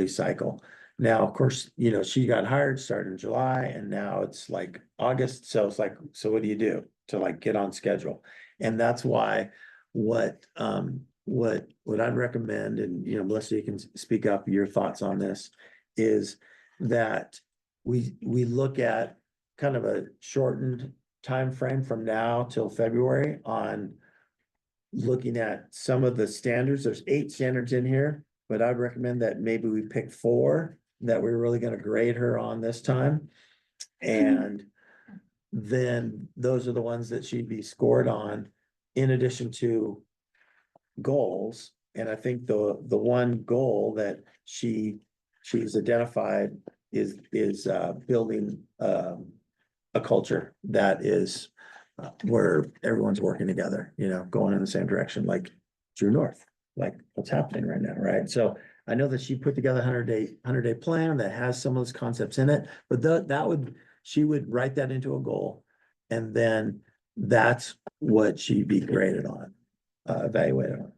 cycle. Now, of course, she got hired, started in July, and now it's like August. So it's like, so what do you do to get on schedule? And that's why what I'd recommend, and Melissa, you can speak up your thoughts on this, is that we look at kind of a shortened time frame from now till February on looking at some of the standards. There's 8 standards in here, but I'd recommend that maybe we pick 4 that we're really going to grade her on this time. And then those are the ones that she'd be scored on in addition to goals. And I think the one goal that she's identified is building a culture that is where everyone's working together, going in the same direction, like True North, like what's happening right now, right? So I know that she put together a 100-day plan that has some of those concepts in it, but she would write that into a goal, and then that's what she'd be graded on, evaluated on.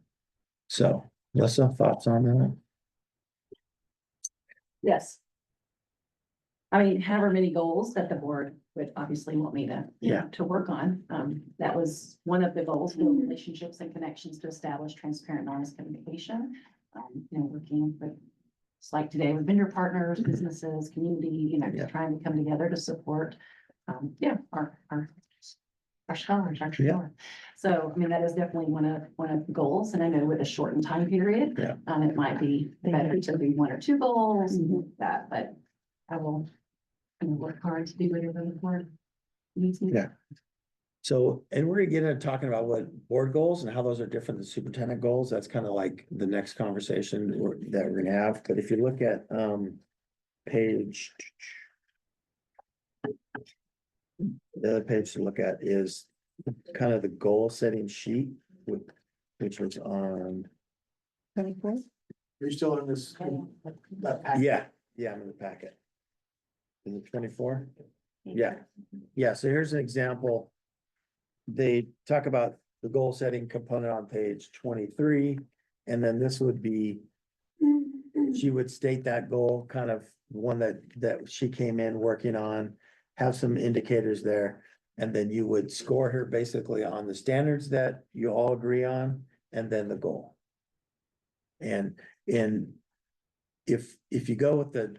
So, Melissa, thoughts on that? Yes. I mean, however many goals that the board would obviously want me to work on. That was one of the goals, build relationships and connections to establish transparent, honest communication. Working with, it's like today with vendor partners, businesses, community, just trying to come together to support, our scholars, our children. So, I mean, that is definitely one of the goals, and I know with a shortened time period, it might be better to be 1 or 2 goals, that, but I will work hard to do whatever the board needs me. Yeah. So, and we're gonna get into talking about what board goals and how those are different than superintendent goals. That's kind of like the next conversation that we're gonna have. But if you look at, page. The other page to look at is kind of the goal setting sheet, which was on. 24? Are you still in this? that packet? Yeah, I'm in the packet. Is it 24? Yeah, so here's an example. They talk about the goal setting component on page 23, and then this would be. She would state that goal, kind of one that she came in working on, have some indicators there. And then you would score her basically on the standards that you all agree on, and then the goal. And if you go with the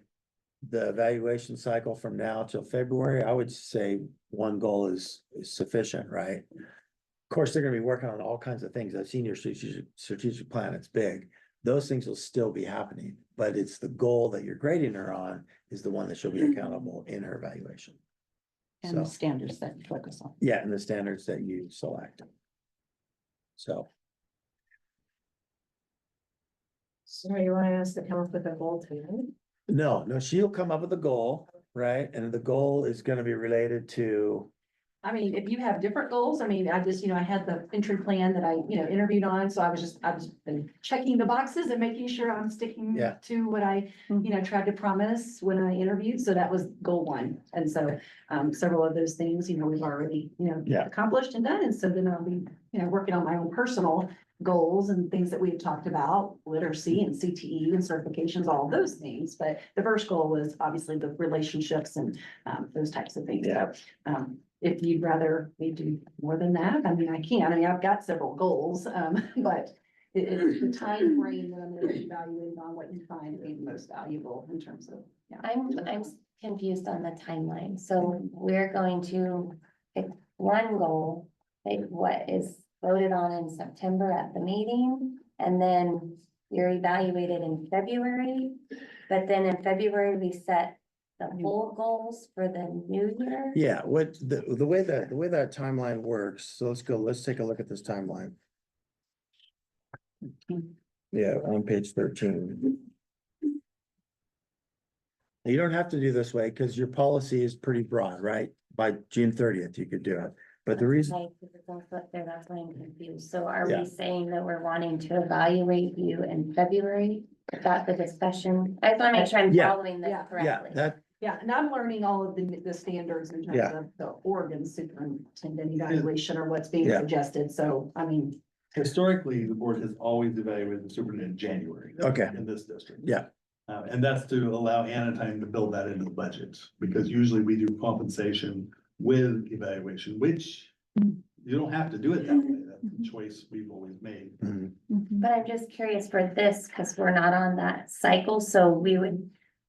evaluation cycle from now till February, I would say one goal is sufficient, right? Of course, they're gonna be working on all kinds of things. I've seen your strategic plan, it's big. Those things will still be happening, but it's the goal that you're grading her on is the one that she'll be accountable in her evaluation. And the So, standards that you focus on. yeah, and the standards that you select. So, So you want us to come up with a goal tonight? no, she'll come up with a goal, right? And the goal is gonna be related to, I mean, if you have different goals, I mean, I just, I had the entry plan that I, interviewed on, so I was been checking the boxes and making sure I'm sticking Yeah. to what I, tried to promise when I interviewed, so that was goal one. And so, several of those things, we've already, Yeah. accomplished and done, and so then I'll be, working on my own personal goals and things that we've talked about, literacy and CTE and certifications, all of those things. But the first goal was obviously the relationships and, those types of things. Yeah. So, if you'd rather me do more than that, I mean, I can. I mean, I've got several goals, but it's the time frame that I'm gonna evaluate on what you find to be the most valuable in terms of, yeah. I'm confused on the timeline, so we're going to pick one goal, like what is voted on in September at the meeting, and then you're evaluated in February. But then in February, we set the full goals for the new year. yeah, what, the way that timeline works, so let's take a look at this timeline. Yeah, on page 13. You don't have to do this way, because your policy is pretty broad, right? By June 30th, you could do it, but the reason, Right, because it's also up there, that's why I'm confused. So are Yeah. we saying that we're wanting to evaluate you in February? Is that the discussion? I just want to make sure I'm Yeah. following this Yeah. yeah, correctly. that, Yeah, and I'm learning all of the standards in terms Yeah. of the Oregon superintendent evaluation or what's being Yeah. suggested. So, I mean, Historically, the board has always evaluated the superintendent in January. Okay. In this district. Yeah. And that's to allow Anna time to build that into the budget, because usually we do compensation with evaluation, which you don't have to do it that way. That's the choice we've always made. mhm. But I'm just curious for this, because we're not on that cycle, so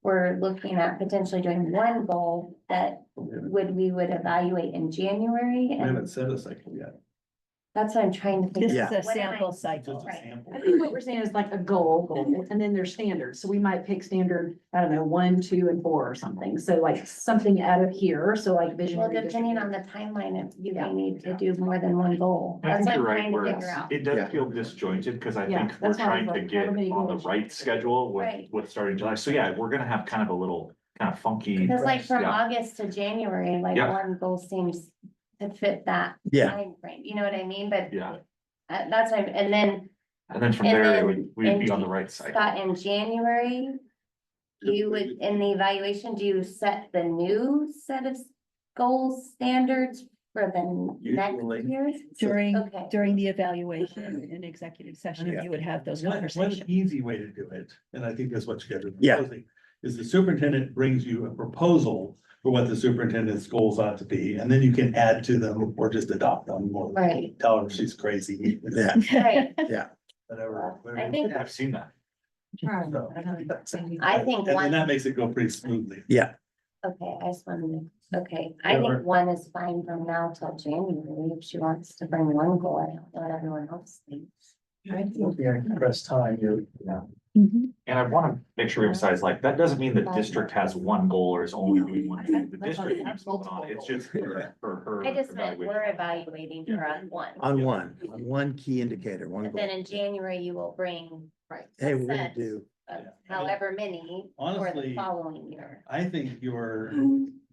we're looking at potentially doing one goal that we would evaluate in January, We and haven't set a cycle yet. that's what I'm trying to figure This out. is a What am I- sample cycle. Just a Right. sample. I think what we're saying is like a goal, and then there's standards. So we might pick standard, I don't know, 1, 2, and 4 or something. So like something out of here. So like vision. Well, depending on the timeline, if you Yeah. may need to do more than one goal. I That's think what I'm you're right, trying to where figure out. it Yeah. does feel disjointed, because I Yeah, think we're that's why I trying was to like, get how many on the goals? right schedule Right. with starting July. So yeah, we're gonna have kind of a little, kind of funky. Because like from Yeah. August to January, like Yeah. one goal seems to fit that Yeah. timeframe, you know what I mean? But Yeah, that's, and then and then from And there, then we'd be in on the right side. Scott, in January, you would, in the evaluation, do you set the new set of goals, standards for the Usually. next year? Okay. During the evaluation in executive session, Yeah. you would have those One conversations. easy way to do it, and I think that's what you guys are Yeah. proposing, is the superintendent brings you a proposal for what the superintendent's goals ought to be, and then you can add to them or just adopt them, or Right. tell her she's crazy. Yeah, Right. Whatever. I think, I've seen that. So, I think And one, that makes it go pretty smoothly. yeah, okay, I just wanted to, okay, I think one is fine from now till January, if she wants to bring one goal, I don't know what everyone else thinks. I think the compressed time, Mhm. And I wanna make sure we emphasize, like, that doesn't mean the district has one goal or is only doing one thing. The district has going on, it's just for her. I just meant we're evaluation. evaluating her on one. On one key indicator, one But goal. then in January, you will bring Hey, we're gonna set do, of however many for the Honestly, following year. I think your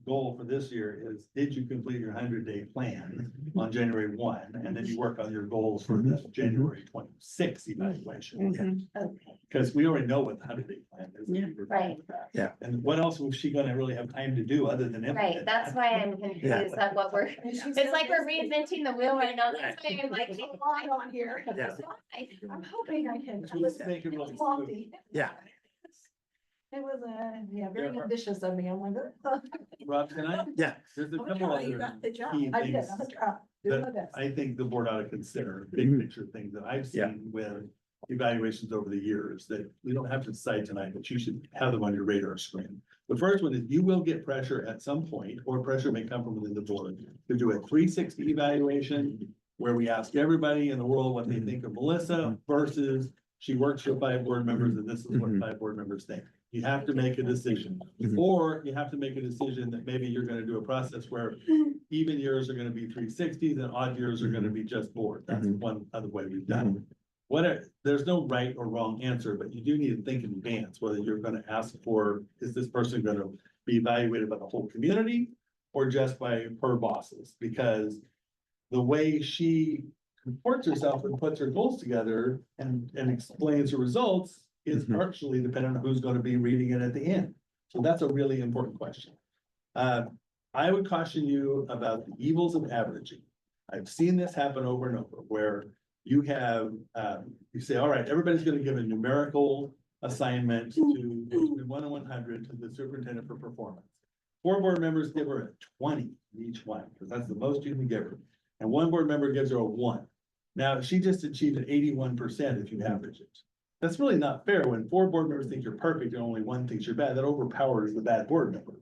goal for this year is, did you complete your 100-day plan on January 1? And then you work on your goals for the January 26 evaluation. Mhm. Okay, Because we already know what the 100-day plan is. Yeah. Right. Yeah. And what else was she gonna really have time to do other than? implement right, that's why I'm confused at what we're, it's like we're reinventing the wheel right now, that's why I'm like, There's a lot on here. Yeah. I'm hoping I can. Let's make it really It's lofty. Yeah. It was, yeah, very ambitious of me. I'm like. "Oh." Rob, can I? yeah, There's a I'm couple trying, you other got the job. key I did, things I'm trying, do my that best. I think the board ought to consider, big picture things that I've Yeah. seen with evaluations over the years that we don't have to decide tonight, but you should have them on your radar screen. The first one is you will get pressure at some point, or pressure may come from within the board, to do a 360 evaluation where we ask everybody in the world what they think of Melissa versus she works for 5 board members and this is what 5 board members think. You have to make a decision, Mhm. or you have to make a decision that maybe you're gonna do a process where even years are gonna be 360s and odd years are gonna be just board. That's Mhm. one other way we've done it. Whatever, there's no right or wrong answer, but you do need to think in advance whether you're gonna ask for, is this person gonna be evaluated by the whole community or just by her bosses? Because the way she comports herself and puts her goals together and explains her results is Mhm. partially dependent on who's gonna be reading it at the end. So that's a really important question. I would caution you about the evils of averaging. I've seen this happen over and over, where you have, you say, all right, everybody's gonna give a numerical assignment to between 1 and 100 to the superintendent for performance. 4 board members give her a 20 in each one, because that's the most you can give her. And 1 board member gives her a 1. Now, she just achieved an 81% if you average it. That's really not fair when 4 board members think you're perfect and only 1 thinks you're bad. That overpowers the bad board member.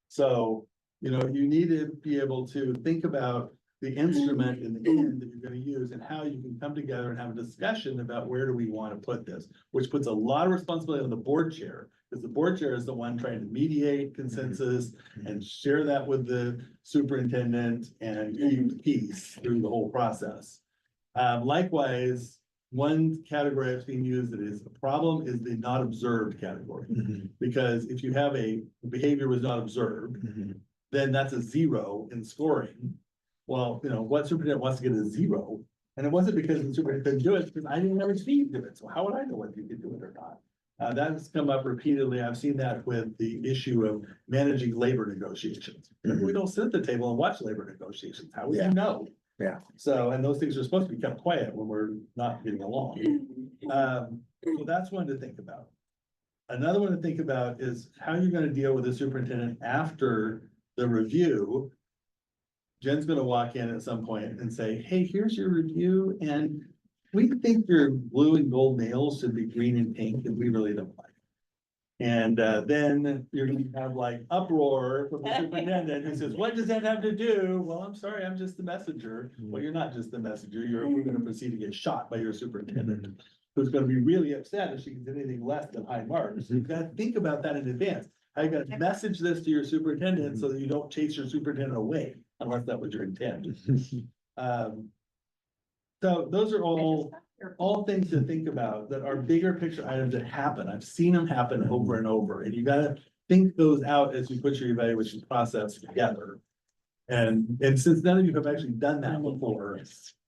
So, you know, you need to be able to think about the instrument in the end that you're gonna use and how you can come together and have a discussion about where do we wanna put this, which puts a lot of responsibility on the board chair. Because the board chair is the one trying to mediate consensus and share that with the superintendent and keep peace through the whole process. Likewise, one category I've seen used that is a problem is the not observed category. Mhm. Because if you have a behavior was not observed, Mhm. then that's a 0 in scoring. Well, you know, what superintendent wants to get a 0? And it wasn't because the superintendent couldn't do it, because I didn't ever see you do it. So how would I know whether you could do it or not? That has come up repeatedly. I've seen that with the issue of managing labor negotiations. We don't sit at the table and watch labor negotiations. How would Yeah. you know? Yeah. So, and those things are supposed to be kept quiet when we're not getting along. So that's one to think about. Another one to think about is how you're gonna deal with the superintendent after the review. Jen's gonna walk in at some point and say, hey, here's your review, and we think your blue and gold nails should be green and pink, and we really don't like. And then you're gonna have like uproar from the superintendent who says, what does that have to do? Well, I'm sorry, I'm just the messenger. Well, you're not just the messenger, you're gonna proceed to get shot by your superintendent. Who's gonna be really upset if she gets anything less than high marks. So you've got to think about that in advance. How you gotta message this to your superintendent so that you don't chase your superintendent away, unless that was your intent. So those are all things to think about that are bigger picture items that happen. I've seen them happen over and over, and you gotta think those out as you put your evaluation process together. And since none of you have actually done that before,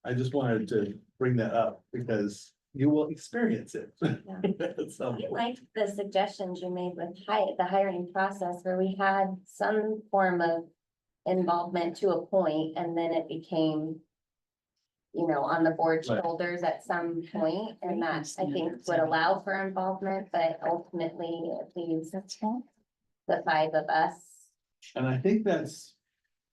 I just wanted to bring that up because you will experience it. at some I point. liked the suggestions you made with the hiring process where we had some form of involvement to a point and then it became, you know, on the board's Right. shoulders at some point, and that I think would allow for involvement, but ultimately it leaves the 5 of us. And I think that's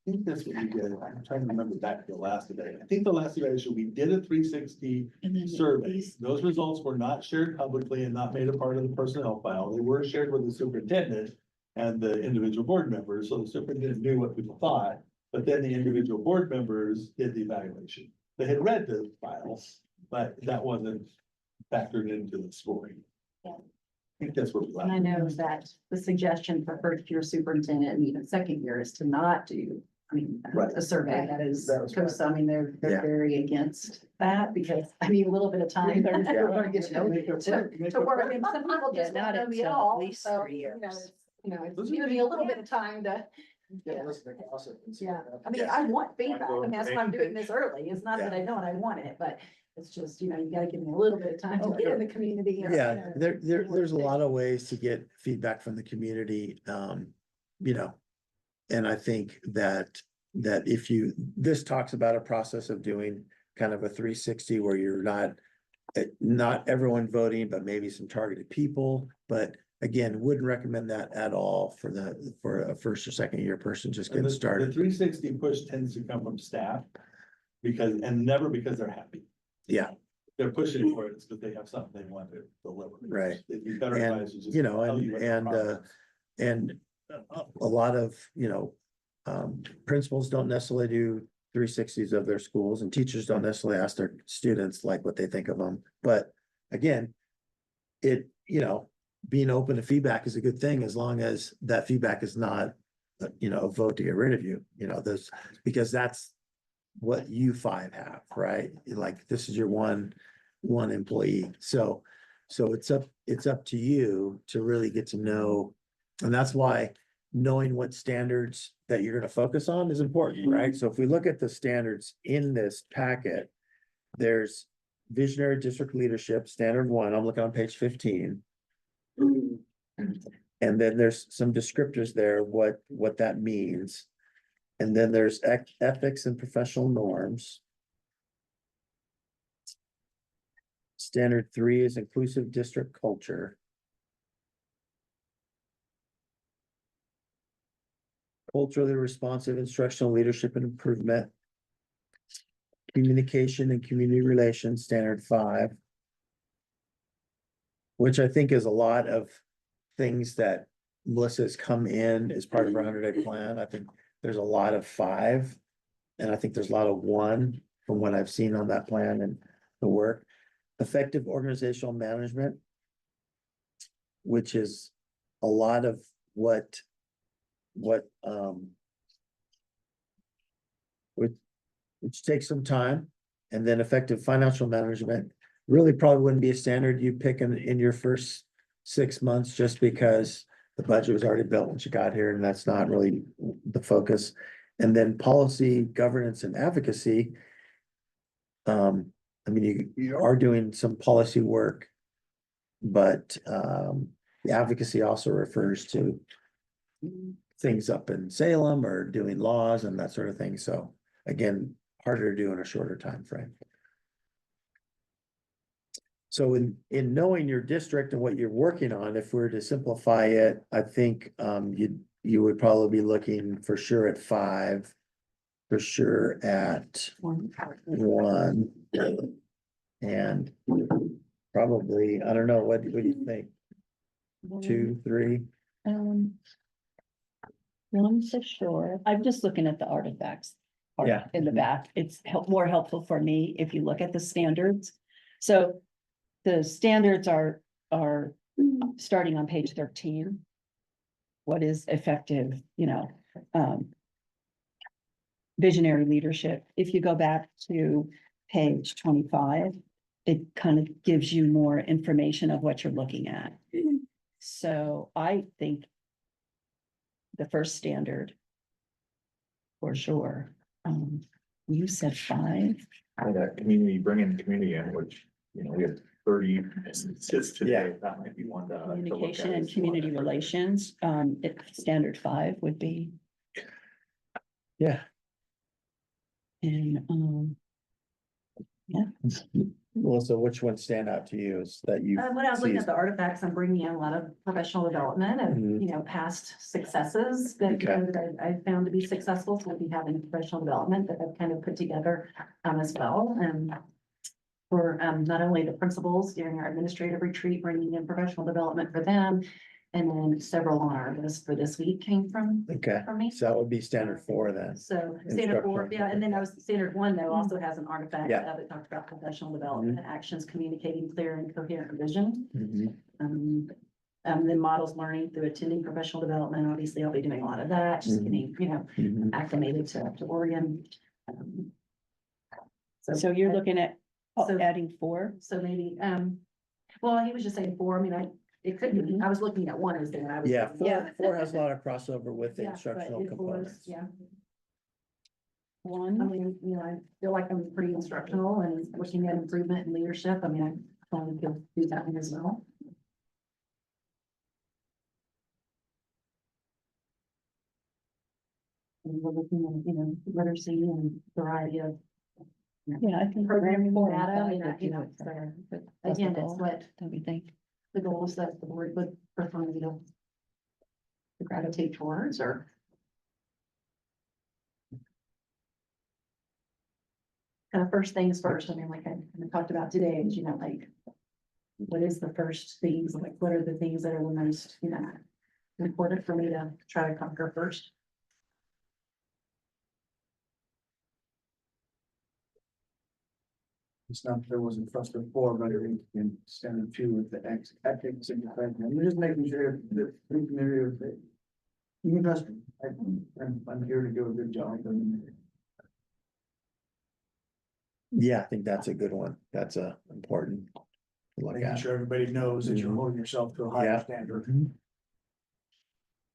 what we did. I'm trying to remember back to the last event. I think the last evaluation, we did a 360 survey. Those results were not shared publicly and not made a part of the personnel file. They were shared with the superintendent and the individual board members, so the superintendent knew what people thought. But then the individual board members did the evaluation. They had read the files, but that wasn't factored into the scoring. I think that's what. And I know that the suggestion for first year superintendent and even second year is to not do, I mean, Right. a survey that is, That was right. I mean, they're Yeah. very against that because, I mean, a little bit of time. Yeah. Everybody gets to know you to work, and some people Yeah, just not don't know you until at at all, least so, 3 you know, years. it's, you know, it's Those are giving me a little bit of time to. Yeah, listen to gossip and stuff Yeah, like that. I mean, I want feedback, I mean, that's why I'm doing this early, it's not that I don't, I want it, but it's just, you know, you gotta give me a little bit of time to get in the community. and, Yeah, you know, there's a lot of ways to get feedback from the community, you know. And I think that if you, this talks about a process of doing kind of a 360 where you're not everyone voting, but maybe some targeted people. But again, wouldn't recommend that at all for a first or second year person just And getting the started. 360 push tends to come from staff. And never because they're happy. Yeah, They're pushing for it, it's because they have something they want to deliver. Right. It'd be better And, advised to just you know, tell you what the and process is. and a lot of, you know, principals don't necessarily do 360s of their schools, and teachers don't necessarily ask their students like what they think of them. But again, you know, being open to feedback is a good thing as long as that feedback is not, you know, a vote to get rid of you, you know, because that's what you 5 have, right? Like, this is your one employee. So it's up to you to really get to know. And that's why knowing what standards that you're gonna focus on is important, right? So if we look at the standards in this packet, there's visionary district leadership, standard 1, I'm looking on page 15. And then there's some descriptors there, what that means. And then there's ethics and professional norms. Standard 3 is inclusive district culture. Culturally responsive instructional leadership and improvement. Communication and community relations, standard 5. Which I think is a lot of things that Melissa's come in as part of her 100-day plan. I think there's a lot of 5. And I think there's a lot of 1 from what I've seen on that plan and the work. Effective organizational management. Which is a lot of which takes some time. And then effective financial management really probably wouldn't be a standard you pick in your first 6 months, just because the budget was already built when you got here, and that's not really the focus. And then policy, governance, and advocacy. I mean, you are doing some policy work, but the advocacy also refers to things up in Salem or doing laws and that sort of thing. So again, harder to do in a shorter time frame. So in knowing your district and what you're working on, if we're to simplify it, I think you would probably be looking for sure at 5, for sure at 1, and probably, I don't know, what do you think? 2, 3? 1 for sure. I'm just looking at the artifacts. part Yeah. In the back. It's more helpful for me if you look at the standards. So the standards are starting on page 13. What is effective, you know, visionary leadership? If you go back to page 25, it kind of gives you more information of what you're looking at. So I think the first standard, for sure. You said 5. That community, bringing the community in, which, you know, we have 30 instances today, that might be one to look at Communication and as community well. relations, standard 5 would be, Yeah. and, Melissa, which ones stand out to you is that you? When I was looking see- at the artifacts, I'm bringing in a lot of professional development and, Mhm. you know, past successes that, you know, that I found to be successful. So we'll be having professional development that I've kind of put together as well. And for not only the principals during our administrative retreat, bringing in professional development for them. And then several on our list for this week came Okay, from me. so that would be standard 4 then. So standard 4, Instructional. yeah, and then I was standard 1 though, also has an artifact Yeah. that talked about professional development, actions, communicating clear and coherent vision. Mhm. Then models learning through attending professional development. Obviously, I'll be doing a lot of that, just Mhm. getting, Mhm. acclimated to Oregon. Um, So you're looking at So- adding 4? So maybe, well, he was just saying 4, I mean, it could be, I was looking at 1 as the one I was. Yeah, thinking. 4 has a lot of crossover with the Yeah, but instructional it was- components. Yeah, I 1, mean, I feel like I'm pretty instructional and looking at improvement in leadership. I mean, I probably could do that one as well. And we're looking at, literacy and variety of. yeah, I think. Programming 4 and data, 5 and would that, be so, okay. But that's the again, it's goal, what don't we think? the goals that the board would prefer me to gravitate towards, or. Kind of first things first, I mean, like I kind of talked about today, is, like, what is the first things, like, what are the things that are the most, important for me to try to conquer first? It's not, there wasn't trust before, but I think in standard 2 with the ethics and the thing, and we're just making sure that the community of it. You can trust me, I'm here to do a good job, and Yeah, I think that's a good one. That's a important. to Look making at. sure everybody knows that you're Mhm. holding yourself to a higher Yeah. standard. Mhm.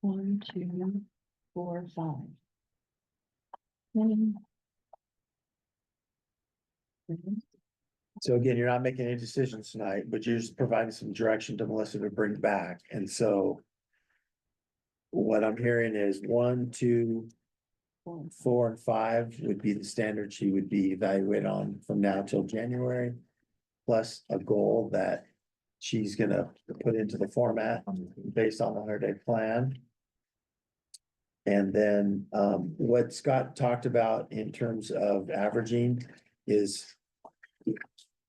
1, 2, 4, 5. Mhm. So again, you're not making any decisions tonight, but you're just providing some direction to Melissa to bring back, and so. What I'm hearing is 1, 2, 4, and 5 would be the standard she would be evaluated on from now till January. Plus a goal that she's gonna put into the format based on the 100-day plan. And then what Scott talked about in terms of averaging is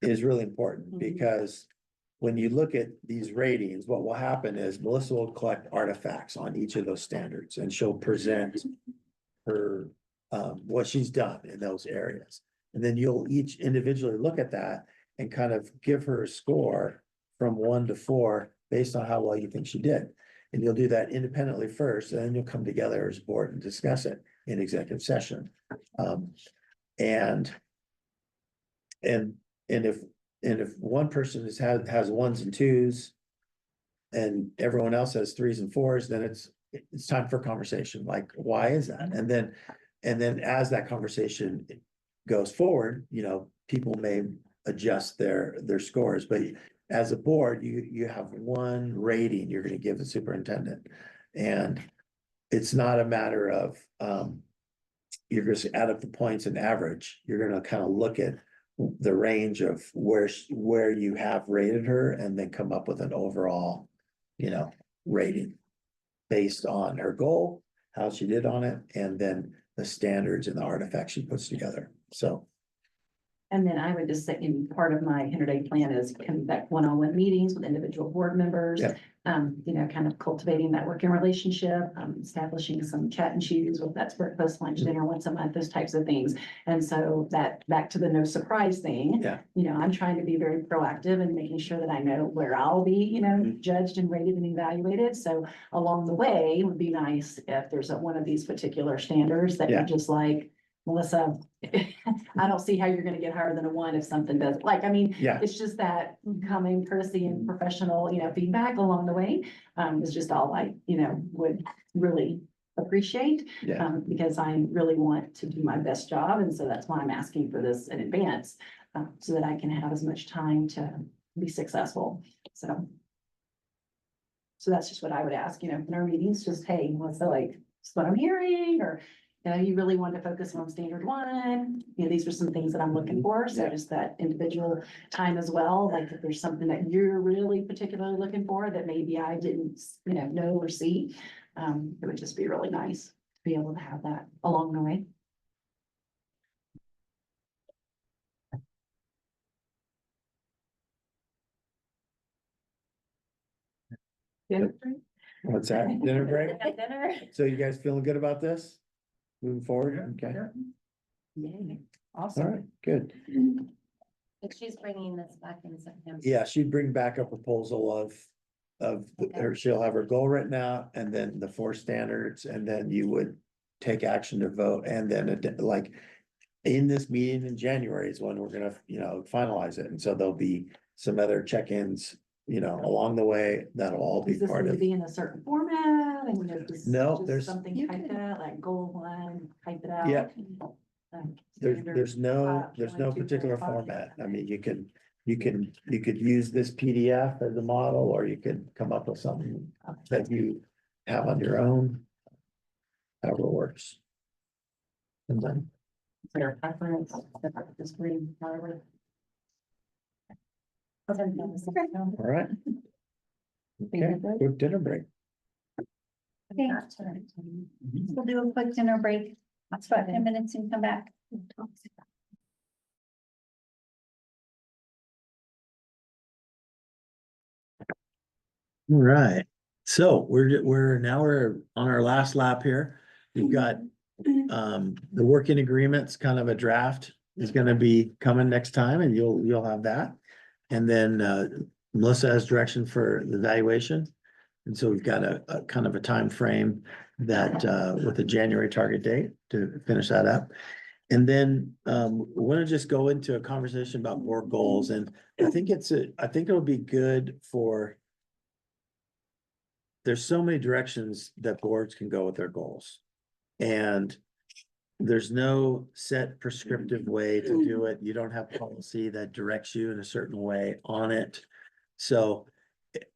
really important Mhm. because when you look at these ratings, what will happen is Melissa will collect artifacts on each of those standards and she'll present her what she's done in those areas. And then you'll each individually look at that and kind of give her a score from 1 to 4 based on how well you think she did. And you'll do that independently first, and then you'll come together as a board and discuss it in executive session. And if one person has 1s and 2s. And everyone else has 3s and 4s, then it's time for conversation, like, why is that? And then as that conversation goes forward, people may adjust their scores, but as a board, you have 1 rating you're gonna give the superintendent. And it's not a matter of, you're just add up the points and average, you're gonna kind of look at the range of where you have rated her and then come up with an overall, rating. Based on her goal, how she did on it, and then the standards and the artifacts she puts together, so. And then I would just say, part of my 100-day plan is conduct one-on-one meetings with individual board members. Yeah. Kind of cultivating that working relationship, establishing some chat and choose, whether that's breakfast, lunch, dinner, once a month, those types of things. And so that, back to the no surprise thing. Yeah. I'm trying to be very proactive and making sure that I know where I'll be, judged and rated and evaluated. So along the way, it would be nice if there's one of these particular standards that Yeah. you're just like, Melissa, I don't see how you're gonna get higher than a 1 if something does, Yeah. it's just that common courtesy and professional, feedback along the way. Is just all I, would really appreciate. Yeah. Because I really want to do my best job, and so that's why I'm asking for this in advance. So that I can have as much time to be successful, so. So that's just what I would ask, in our meetings, just, hey, what's the this is what I'm hearing, or you really want to focus on standard 1, these are some things that I'm looking for, so Yeah. just that individual time as well, like if there's something that you're really particularly looking for that maybe I didn't, know or see, it would just be really nice to be able to have that along the way. Yeah. What's that, dinner break? Have dinner. So you guys feeling good about this? Moving forward, okay, Yay. all Awesome. right, good. And she's bringing this back in September. Yeah, she'd bring back a proposal of, or she'll have her goal written out, and then the 4 standards, and then you would take action to vote, and then like in this meeting in January is when we're gonna, finalize it, and so there'll be some other check-ins, along the way, that'll all be Is this part going to of. be in a certain format? I mean, is this No, just there's- something You typed can- out, like goal 1, type it out? Yeah. Like There's, standard there's no, there's 1, no 2, 3, particular 5. format. I mean, you could use this PDF as a model, or you could come up with something that you have on your own. However it works. And then, Is there a preference? This green, however. all right. Okay, quick dinner break. Okay. We'll do a quick dinner break. That's about 10 minutes and come back. All right, so we're on our last lap here. We've got the working agreements, kind of a draft is gonna be coming next time, and you'll have that. And then Melissa has direction for the evaluation. And so we've got a kind of a time frame that with a January target date to finish that up. And then we want to just go into a conversation about board goals, and I think it'll be good for. There's so many directions that boards can go with their goals. And there's no set prescriptive way to do it. You don't have policy that directs you in a certain way on it. So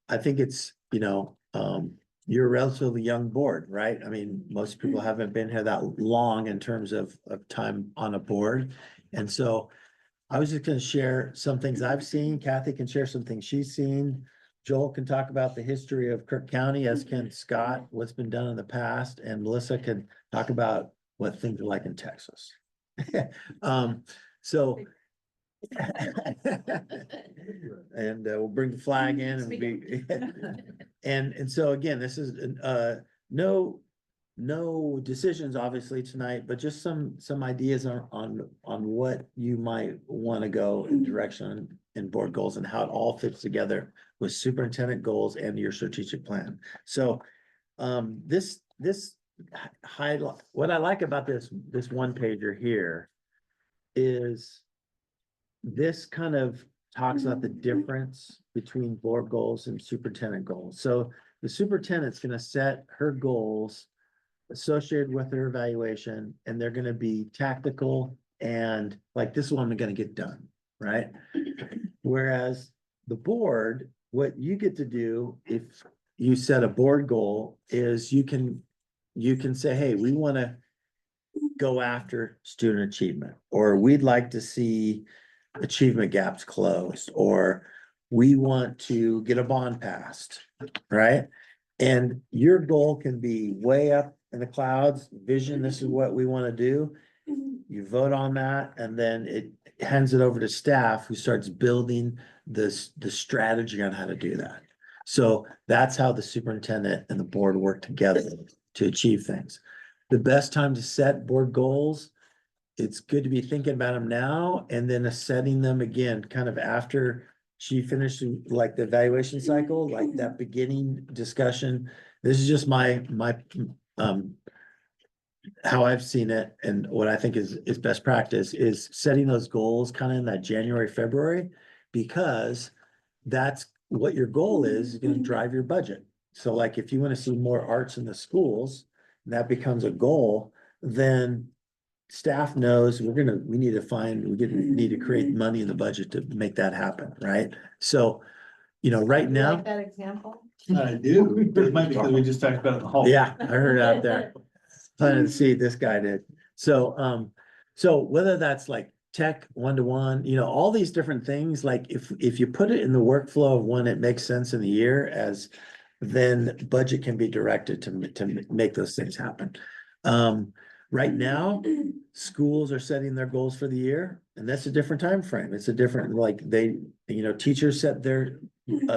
I think it's, you're a relatively young board, right? I mean, most people haven't been here that long in terms of time on a board. And so I was just gonna share some things I've seen. Kathy can share some things she's seen. Joel can talk about the history of Kirk County, as can Scott, what's been done in the past, and Melissa can talk about what things are like in Texas. So. And we'll bring the flag in and be, and so again, this is no decisions obviously tonight, but just some ideas on what you might want to go in direction in board goals and how it all fits together with superintendent goals and your strategic plan. So this highlight, what I like about this one pager here is this kind of talks about the difference between board goals and superintendent goals. So the superintendent's gonna set her goals associated with her evaluation, and they're gonna be tactical and like, this one I'm gonna get done, right? Whereas the board, what you get to do if you set a board goal is you can say, hey, we wanna go after student achievement, or we'd like to see achievement gaps closed, or we want to get a bond passed, right? And your goal can be way up in the clouds, vision, this is what we want to do. You vote on that, and then it hands it over to staff, who starts building the strategy on how to do that. So that's how the superintendent and the board work together to achieve things. The best time to set board goals, it's good to be thinking about them now, and then setting them again, kind of after she finished like the evaluation cycle, like that beginning discussion. This is just my how I've seen it, and what I think is best practice is setting those goals kind of in that January, February, because that's what your goal is going to drive your budget. So like, if you want to see more arts in the schools, that becomes a goal, then staff knows we need to create money in the budget to make that happen, right? So, right You now, like that example? I do, it might be because we just talked about it in the hall. yeah, I heard out there. Planted the seed, this guy did. So, so whether that's like tech one-to-one, all these different things, like if you put it in the workflow of when it makes sense in the year, then budget can be directed to make those things happen. Right now, schools are setting their goals for the year, and that's a different time frame. It's a different, like teachers set their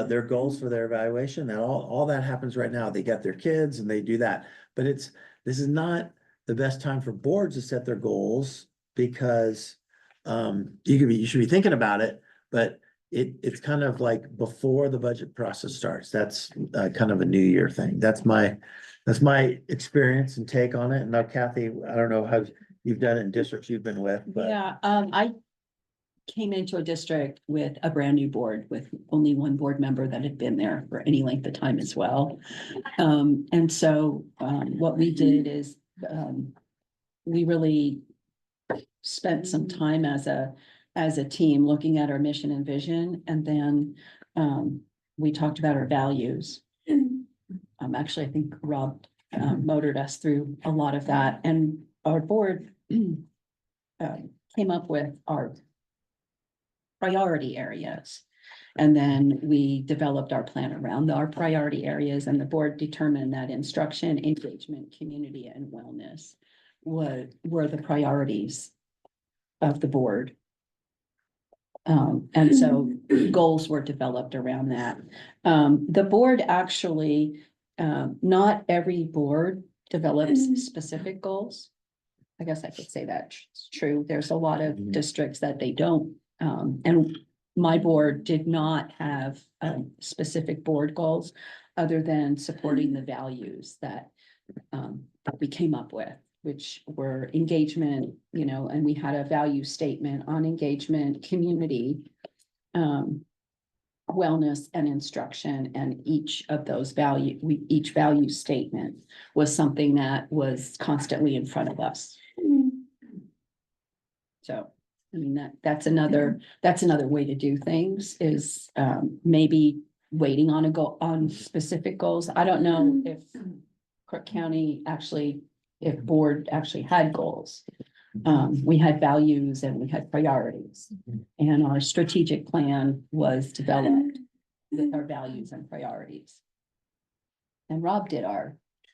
their goals for their evaluation, and all that happens right now. They got their kids and they do that. But this is not the best time for boards to set their goals because you should be thinking about it, but it's kind of like before the budget process starts. That's kind of a new year thing. That's my experience and take on it. And now Kathy, I don't know how you've done it in districts you've been with, but Yeah, I came into a district with a brand new board with only one board member that had been there for any length of time as well. And so what we did is we really spent some time as a team looking at our mission and vision, and then we talked about our values. Actually, I think Rob motored us through a lot of that, and our board came up with our priority areas. And then we developed our plan around our priority areas, and the board determined that instruction, engagement, community, and wellness were the priorities of the board. And so goals were developed around that. The board actually, not every board develops specific goals. I guess I could say that's true. There's a lot of districts that they don't. And my board did not have specific board goals other than supporting the values that we came up with, which were engagement, and we had a value statement on engagement, community, wellness, and instruction. And each of those each value statement was something that was constantly in front of us. So, I mean, that's another way to do things is maybe waiting on specific goals. I don't know if Crook County if board actually had goals. We had values and we had priorities, and our strategic plan was developed with our values and priorities. And Rob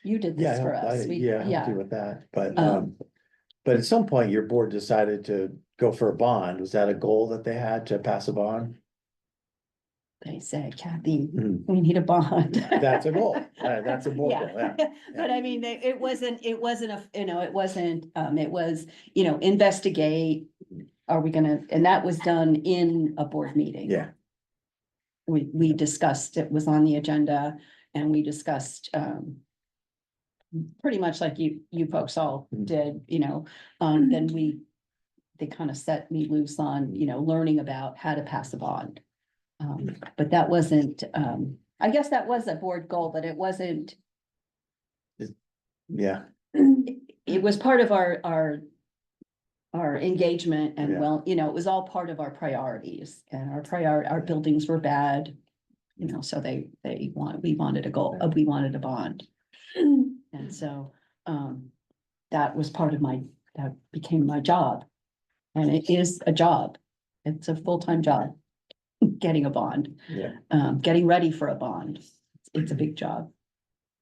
you did this for us. I helped you with that, but at some point your board decided to go for a bond. Was that a goal that they had to pass a bond? They said, Kathy, we need a bond. That's a goal. That's a board goal, yeah. But I mean, it was, investigate, are we gonna, and that was done in a board meeting. Yeah. We discussed, it was on the agenda, and we discussed, pretty much like you folks all did, then they kind of set me loose on, learning about how to pass a bond. But that wasn't, I guess that was a board goal, but it wasn't. Yeah. It was part of our engagement and Yeah. it was all part of our priorities, and our buildings were bad. So we wanted a goal, we wanted a bond. And so, that was part of that became my job. And it is a job. It's a full-time job, getting a bond. Yeah. Getting ready for a bond. It's a big job.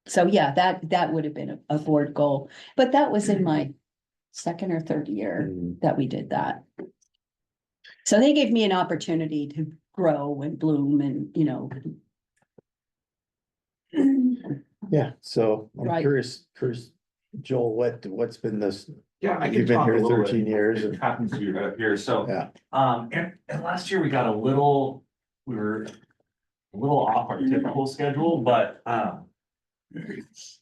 So yeah, that would have been a board goal, but that was in my second or third year that we did that. So they gave me an opportunity to grow and bloom and, Yeah, so I'm Right. curious, Joel, what's been this? Yeah, I can You've been talk a here little bit. 13 years. It happens to you here, so. Yeah. And last year we got we were a little off our typical schedule, but, it's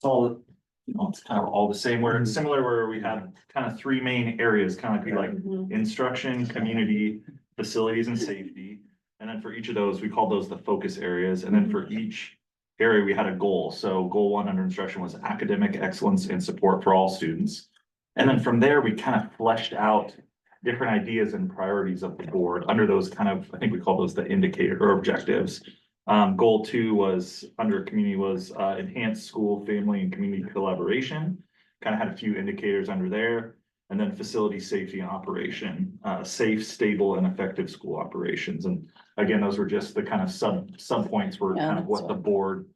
all, it's kind of all the same, where it's similar, where we had kind of three main areas, kind of like instruction, community, facilities, and safety. And then for each of those, we called those the focus areas, and then for each area, we had a goal. So goal 1 under instruction was academic excellence and support for all students. And then from there, we kind of fleshed out different ideas and priorities of the board under those I think we call those the indicator or objectives. Goal 2 was under community was enhanced school, family, and community collaboration. Kind of had a few indicators under there. And then facility safety and operation, safe, stable, and effective school operations. And again, those were just the kind of sub points were kind of what the board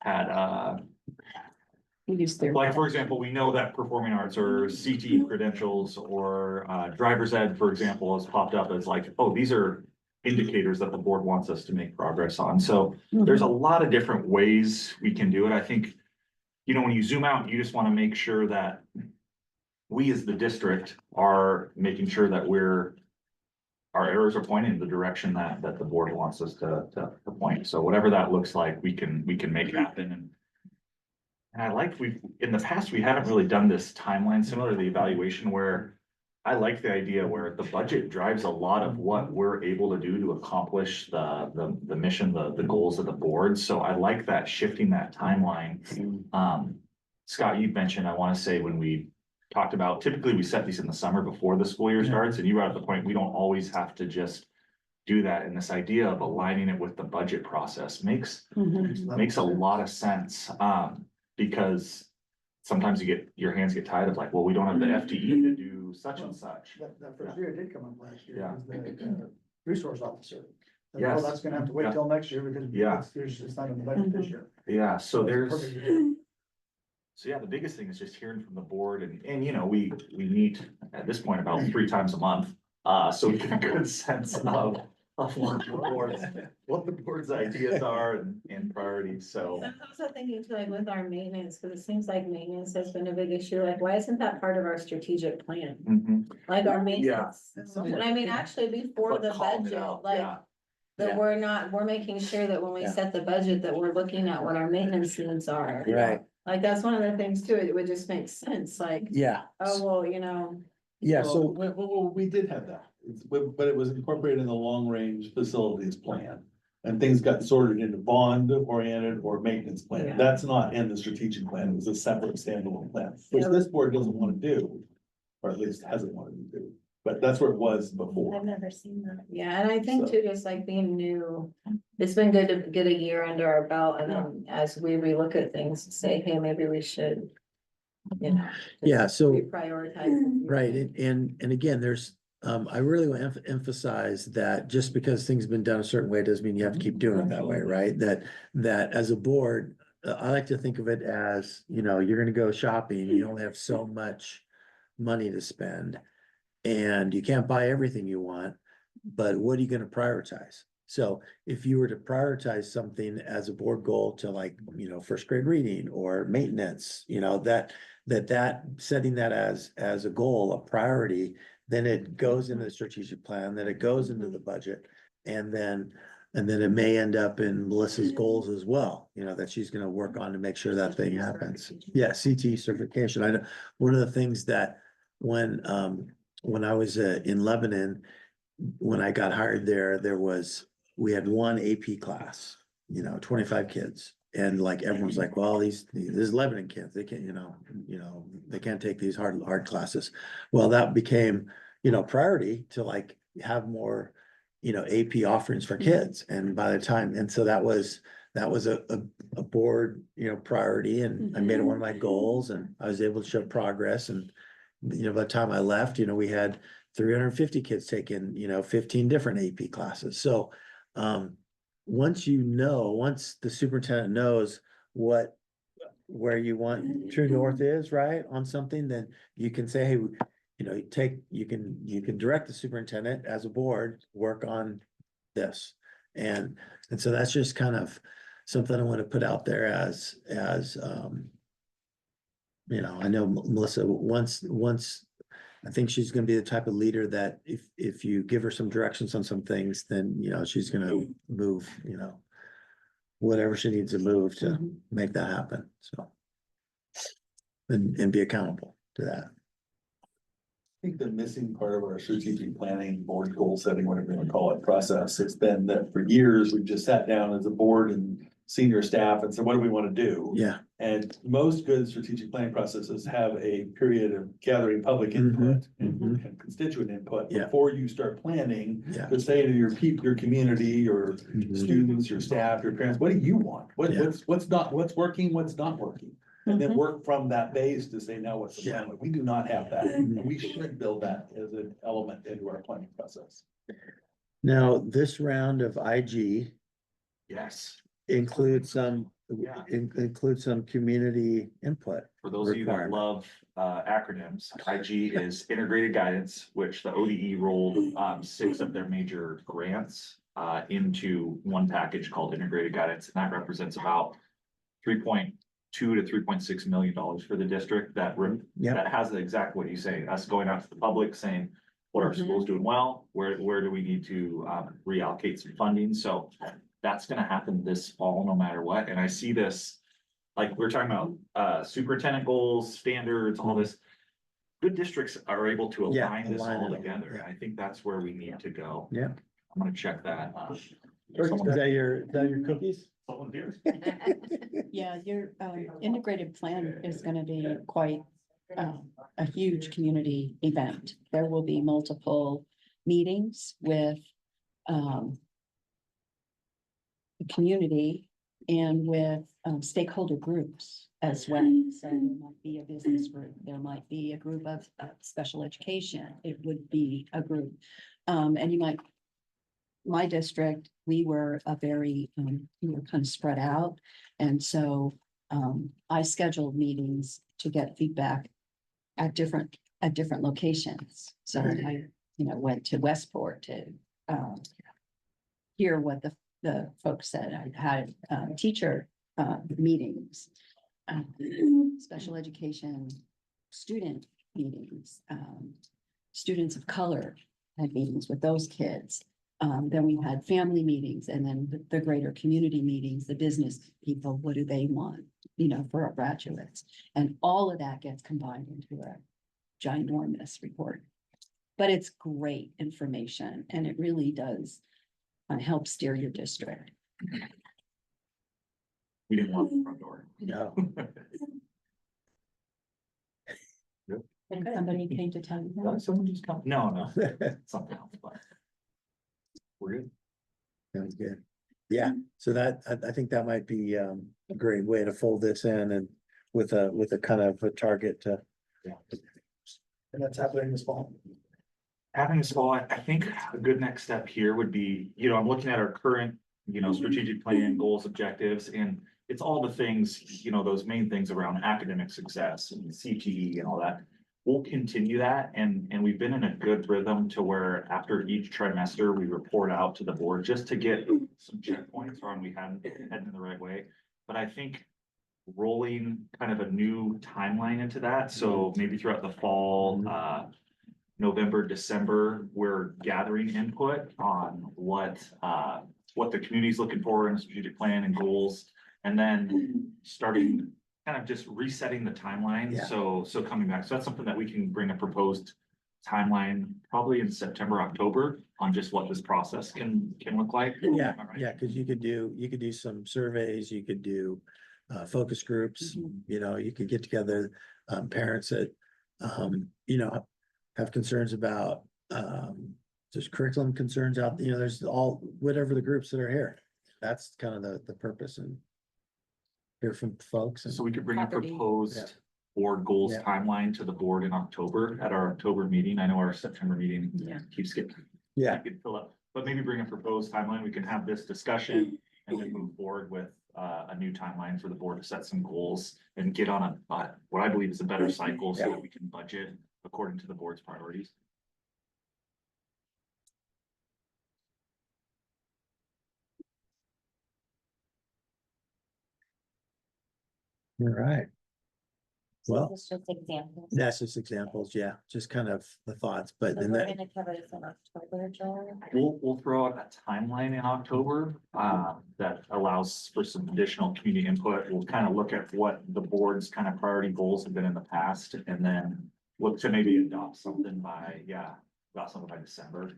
had, like, for example, we know that performing arts or CTE credentials or driver's ed, for example, has popped up as like, oh, these are indicators that the board wants us to make progress on. So there's a lot of different ways we can do it. I think, you know, when you zoom out, you just want to make sure that we as the district are making sure that our arrows are pointing in the direction that the board wants us to point. So whatever that looks like, we can make happen. And I like in the past, we haven't really done this timeline similar to the evaluation where I like the idea where the budget drives a lot of what we're able to do to accomplish the mission, the goals of the board. So I like that shifting that timeline. Scott, you mentioned, I want to say when we talked about, typically we set these in the summer before the school year starts, and you brought up the point, we don't always have to just do that. And this idea of aligning it with the budget process makes a lot of sense. Because sometimes your hands get tied of like, well, we don't have the FTE to do such and such. That first year it did come up last year. Yeah. Was the resource officer. And, Yes. well, that's gonna have to wait Yeah. till next year because Yeah. it's not in the budget this year. Yeah, so there's. Perfect. So yeah, the biggest thing is just hearing from the board and you know, we meet at this point about 3 times a month. So we get a good sense of what the board's ideas are and priorities, so. I'm also thinking too, like with our maintenance, because it seems like maintenance has been a big issue, like why isn't that part of our strategic plan? Mhm. Like our maintenance, Yeah. and I mean, actually before But the calling it budget, out, like. yeah. That we're making sure that when we Yeah. set the budget, that we're looking at what our maintenance needs are. Right, Like, that's one of the things too, it would just make sense, like, yeah, oh, well, you know, yeah, so, We did have that, but it was incorporated in the long-range facilities plan. And things got sorted into bond-oriented or maintenance plan. Yeah. That's not in the strategic plan, it was a separate standalone plan, which this board doesn't want to do. Or at least hasn't wanted to do, but that's where it was before. never seen that. yeah, and I think So- too, just like being new. It's been good to get a year under our belt, and then as we relook at things, say, hey, maybe we should. You know. just yeah, so. Reprioritize. Right, and again, there's, I really want to emphasize that just because things have been done a certain way, doesn't mean you have to keep doing it that way, right? That as a board, I like to think of it as, you know, you're gonna go shopping, you only have so much money to spend. And you can't buy everything you want, but what are you gonna prioritize? So if you were to prioritize something as a board goal to like, you know, first grade reading or maintenance, you know, that setting that as a goal, a priority, then it goes into the strategic plan, then it goes into the budget. And then it may end up in Melissa's goals as well, you know, that she's gonna work on to make sure that thing happens. Yeah, CTE certification. I know, one of the things that when I was in Lebanon, when I got hired there, we had one AP class, you know, 25 kids. And like, everyone's like, well, these Lebanon kids, they can't, you know, they can't take these hard classes. Well, that became, you know, priority to like have more, you know, AP offerings for kids. And by the time, and so that was a board, you know, priority, and I made it one of my goals, and I was able to show progress. And, you know, by the time I left, you know, we had 350 kids taking, you know, 15 different AP classes. So, once the superintendent knows where you want true north is, right, on something, then you can say, hey, you know, you can direct the superintendent as a board, work on this. And so that's just kind of something I want to put out there as, you know, I know Melissa, once, I think she's gonna be the type of leader that if you give her some directions on some things, then, you know, she's gonna move, you know, whatever she needs to move to make that happen, so. And be accountable to that. I think the missing part of our strategic planning, board goal setting, whatever you want to call it, process, has been that for years, we've just sat down as a board and senior staff and said, what do we want to do? Yeah. And most good strategic planning processes have a period of gathering public input and constituent input Yeah. before you start planning. Yeah. To say to your people, your community, your students, your staff, your parents, what do you want? Yeah. What's working, what's not working? And then work from that base to say, now what's the plan? We do not have that, and we should build that as an element into our planning process. Now, this round of IG Yes. includes some Yeah. include some community input. For those of you that Requirement. love acronyms, IG is integrated guidance, which the ODE rolled 6 of their major grants into one package called integrated guidance, and that represents about $3.2 to $3.6 million for the district. Yep. That has the exact what you say, us going out to the public saying, what are Mhm. schools doing well? Where do we need to reallocate some funding? So that's gonna happen this fall, no matter what. And I see this, like, we're talking about superintendent goals, standards, all this. Good districts are able to Yeah, align this align all it, together. yeah. I think that's where we need to go. Yeah. I'm gonna check that. Is that your cookies? Someone here. Yeah, your integrated plan is gonna be quite a huge community event. There will be multiple meetings with the community and with stakeholder groups as well. So there might be a business group, there might be a group of special education, it would be a group. And you might, my district, we were we were kind of spread out. And so I scheduled meetings to get feedback at different locations. So I, went to Westport to hear what the folks said. I had teacher meetings, special education student meetings, students of color had meetings with those kids. Then we had family meetings, and then the greater community meetings, the business people, what do they want, for our graduates? And all of that gets combined into a ginormous report. But it's great information, and it really does help steer your district. We didn't want the front door. No. And somebody came to tell you that. Someone just come, no, something else, but. We're good. Sounds good. Yeah, so that, I think that might be a great way to fold this in and with a kind of a target to. And that's happening this fall. Having this fall, I think a good next step here would be, I'm looking at our current, strategic plan, goals, objectives, and it's all the things, those main things around academic success and CTE and all that. We'll continue that, and we've been in a good rhythm to where after each trimester, we report out to the board just to get some checkpoints on we hadn't heading in the right way. But I think rolling kind of a new timeline into that, so maybe throughout the fall, November, December, we're gathering input on what the community's looking for in a strategic plan and goals. And then starting kind of just resetting the timeline. Yeah. So coming back, so that's something that we can bring a proposed timeline probably in September, October on just what this process can look like. Yeah, Am I right? yeah, because you could do some surveys, you could do focus groups, you could get together parents that have concerns about there's curriculum concerns out, there's whatever the groups that are here. That's kind of the purpose, and hear from folks. And So we could bring a Property. Yeah. proposed board goals Yeah. timeline to the board in October at our October meeting. I know our September meeting Yeah. keeps getting. Yeah. Could fill up, but maybe bring a proposed timeline. We can have this discussion and then move forward with a new timeline for the board to set some goals and get on what I believe is a better cycle so that we can budget according to the board's priorities. All right. Well, It's just examples. that's just examples, yeah, just kind of the thoughts, but So then we're that, gonna cover this in October, Joel. We'll throw out a timeline in October that allows for some additional community input. We'll kind of look at what the board's kind of priority goals have been in the past and then look to maybe adopt something by December.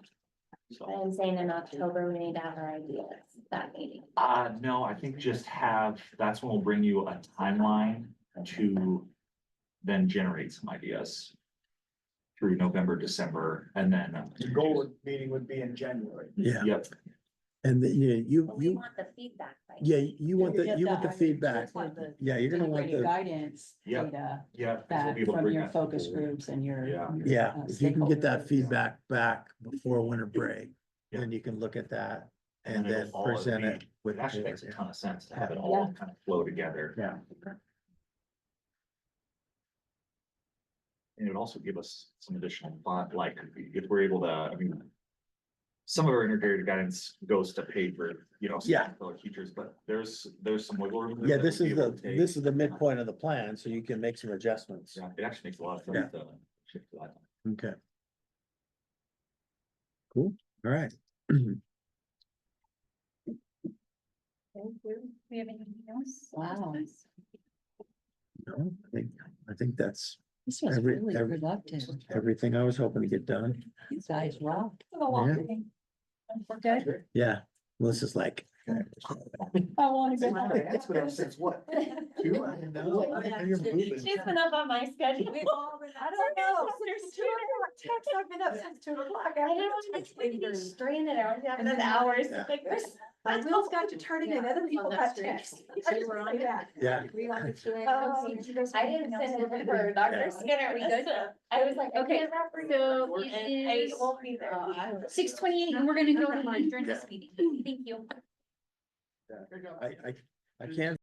So, I'm saying in October, we need to have our ideas, that meeting. no, I think just that's when we'll bring you a timeline to then generate some ideas through November, December, and then, The goal meeting would be in January. yeah, yep, and you But we want the feedback. by you want the feedback, yeah, you're gonna want Integrated the, guidance Yeah. data yeah. 'cause we'll back be able to from bring your that to the focus board. groups and your. Yeah. yeah, if you can get that stakeholders. feedback back before winter break, Yeah. then you can look at that and it'll then fall present underneath. it with. It actually makes a ton of sense to have it Yeah. all kind of flow together. Yeah. And it would also give us some additional thought, like if we're able to, I mean. Some of our integrated guidance goes to paper, you know, Yeah. some fellow teachers, but there's some wiggle room. there Yeah, that this we'll is be able the, to take. this is the midpoint of the plan, so you can make some adjustments. Yeah, it actually makes a lot of Yeah. sense to shift to that. Okay. Cool, all right. Thank you. We have anything else? Wow. No, I think that's This was Every- really every- productive. everything I was hoping to get done. You guys rock. Yeah. We're good. Yeah, Melissa's like. I want to go. It's been up since what? Two? I know. You're moving. She's been up on my schedule. I don't know. There's 2 o'clock text. I've been up since 2 o'clock. I didn't want to be stranded out having those hours. Yeah. Like, there's- My wheels got to turning and other people On that got street. text. I just say that. Yeah, I didn't send it for Yeah. Dr. Skinner. I was like, Okay, okay, so and it I is won't be there. 6:28 and we're gonna go ahead and adjourn this meeting. Thank you. I can't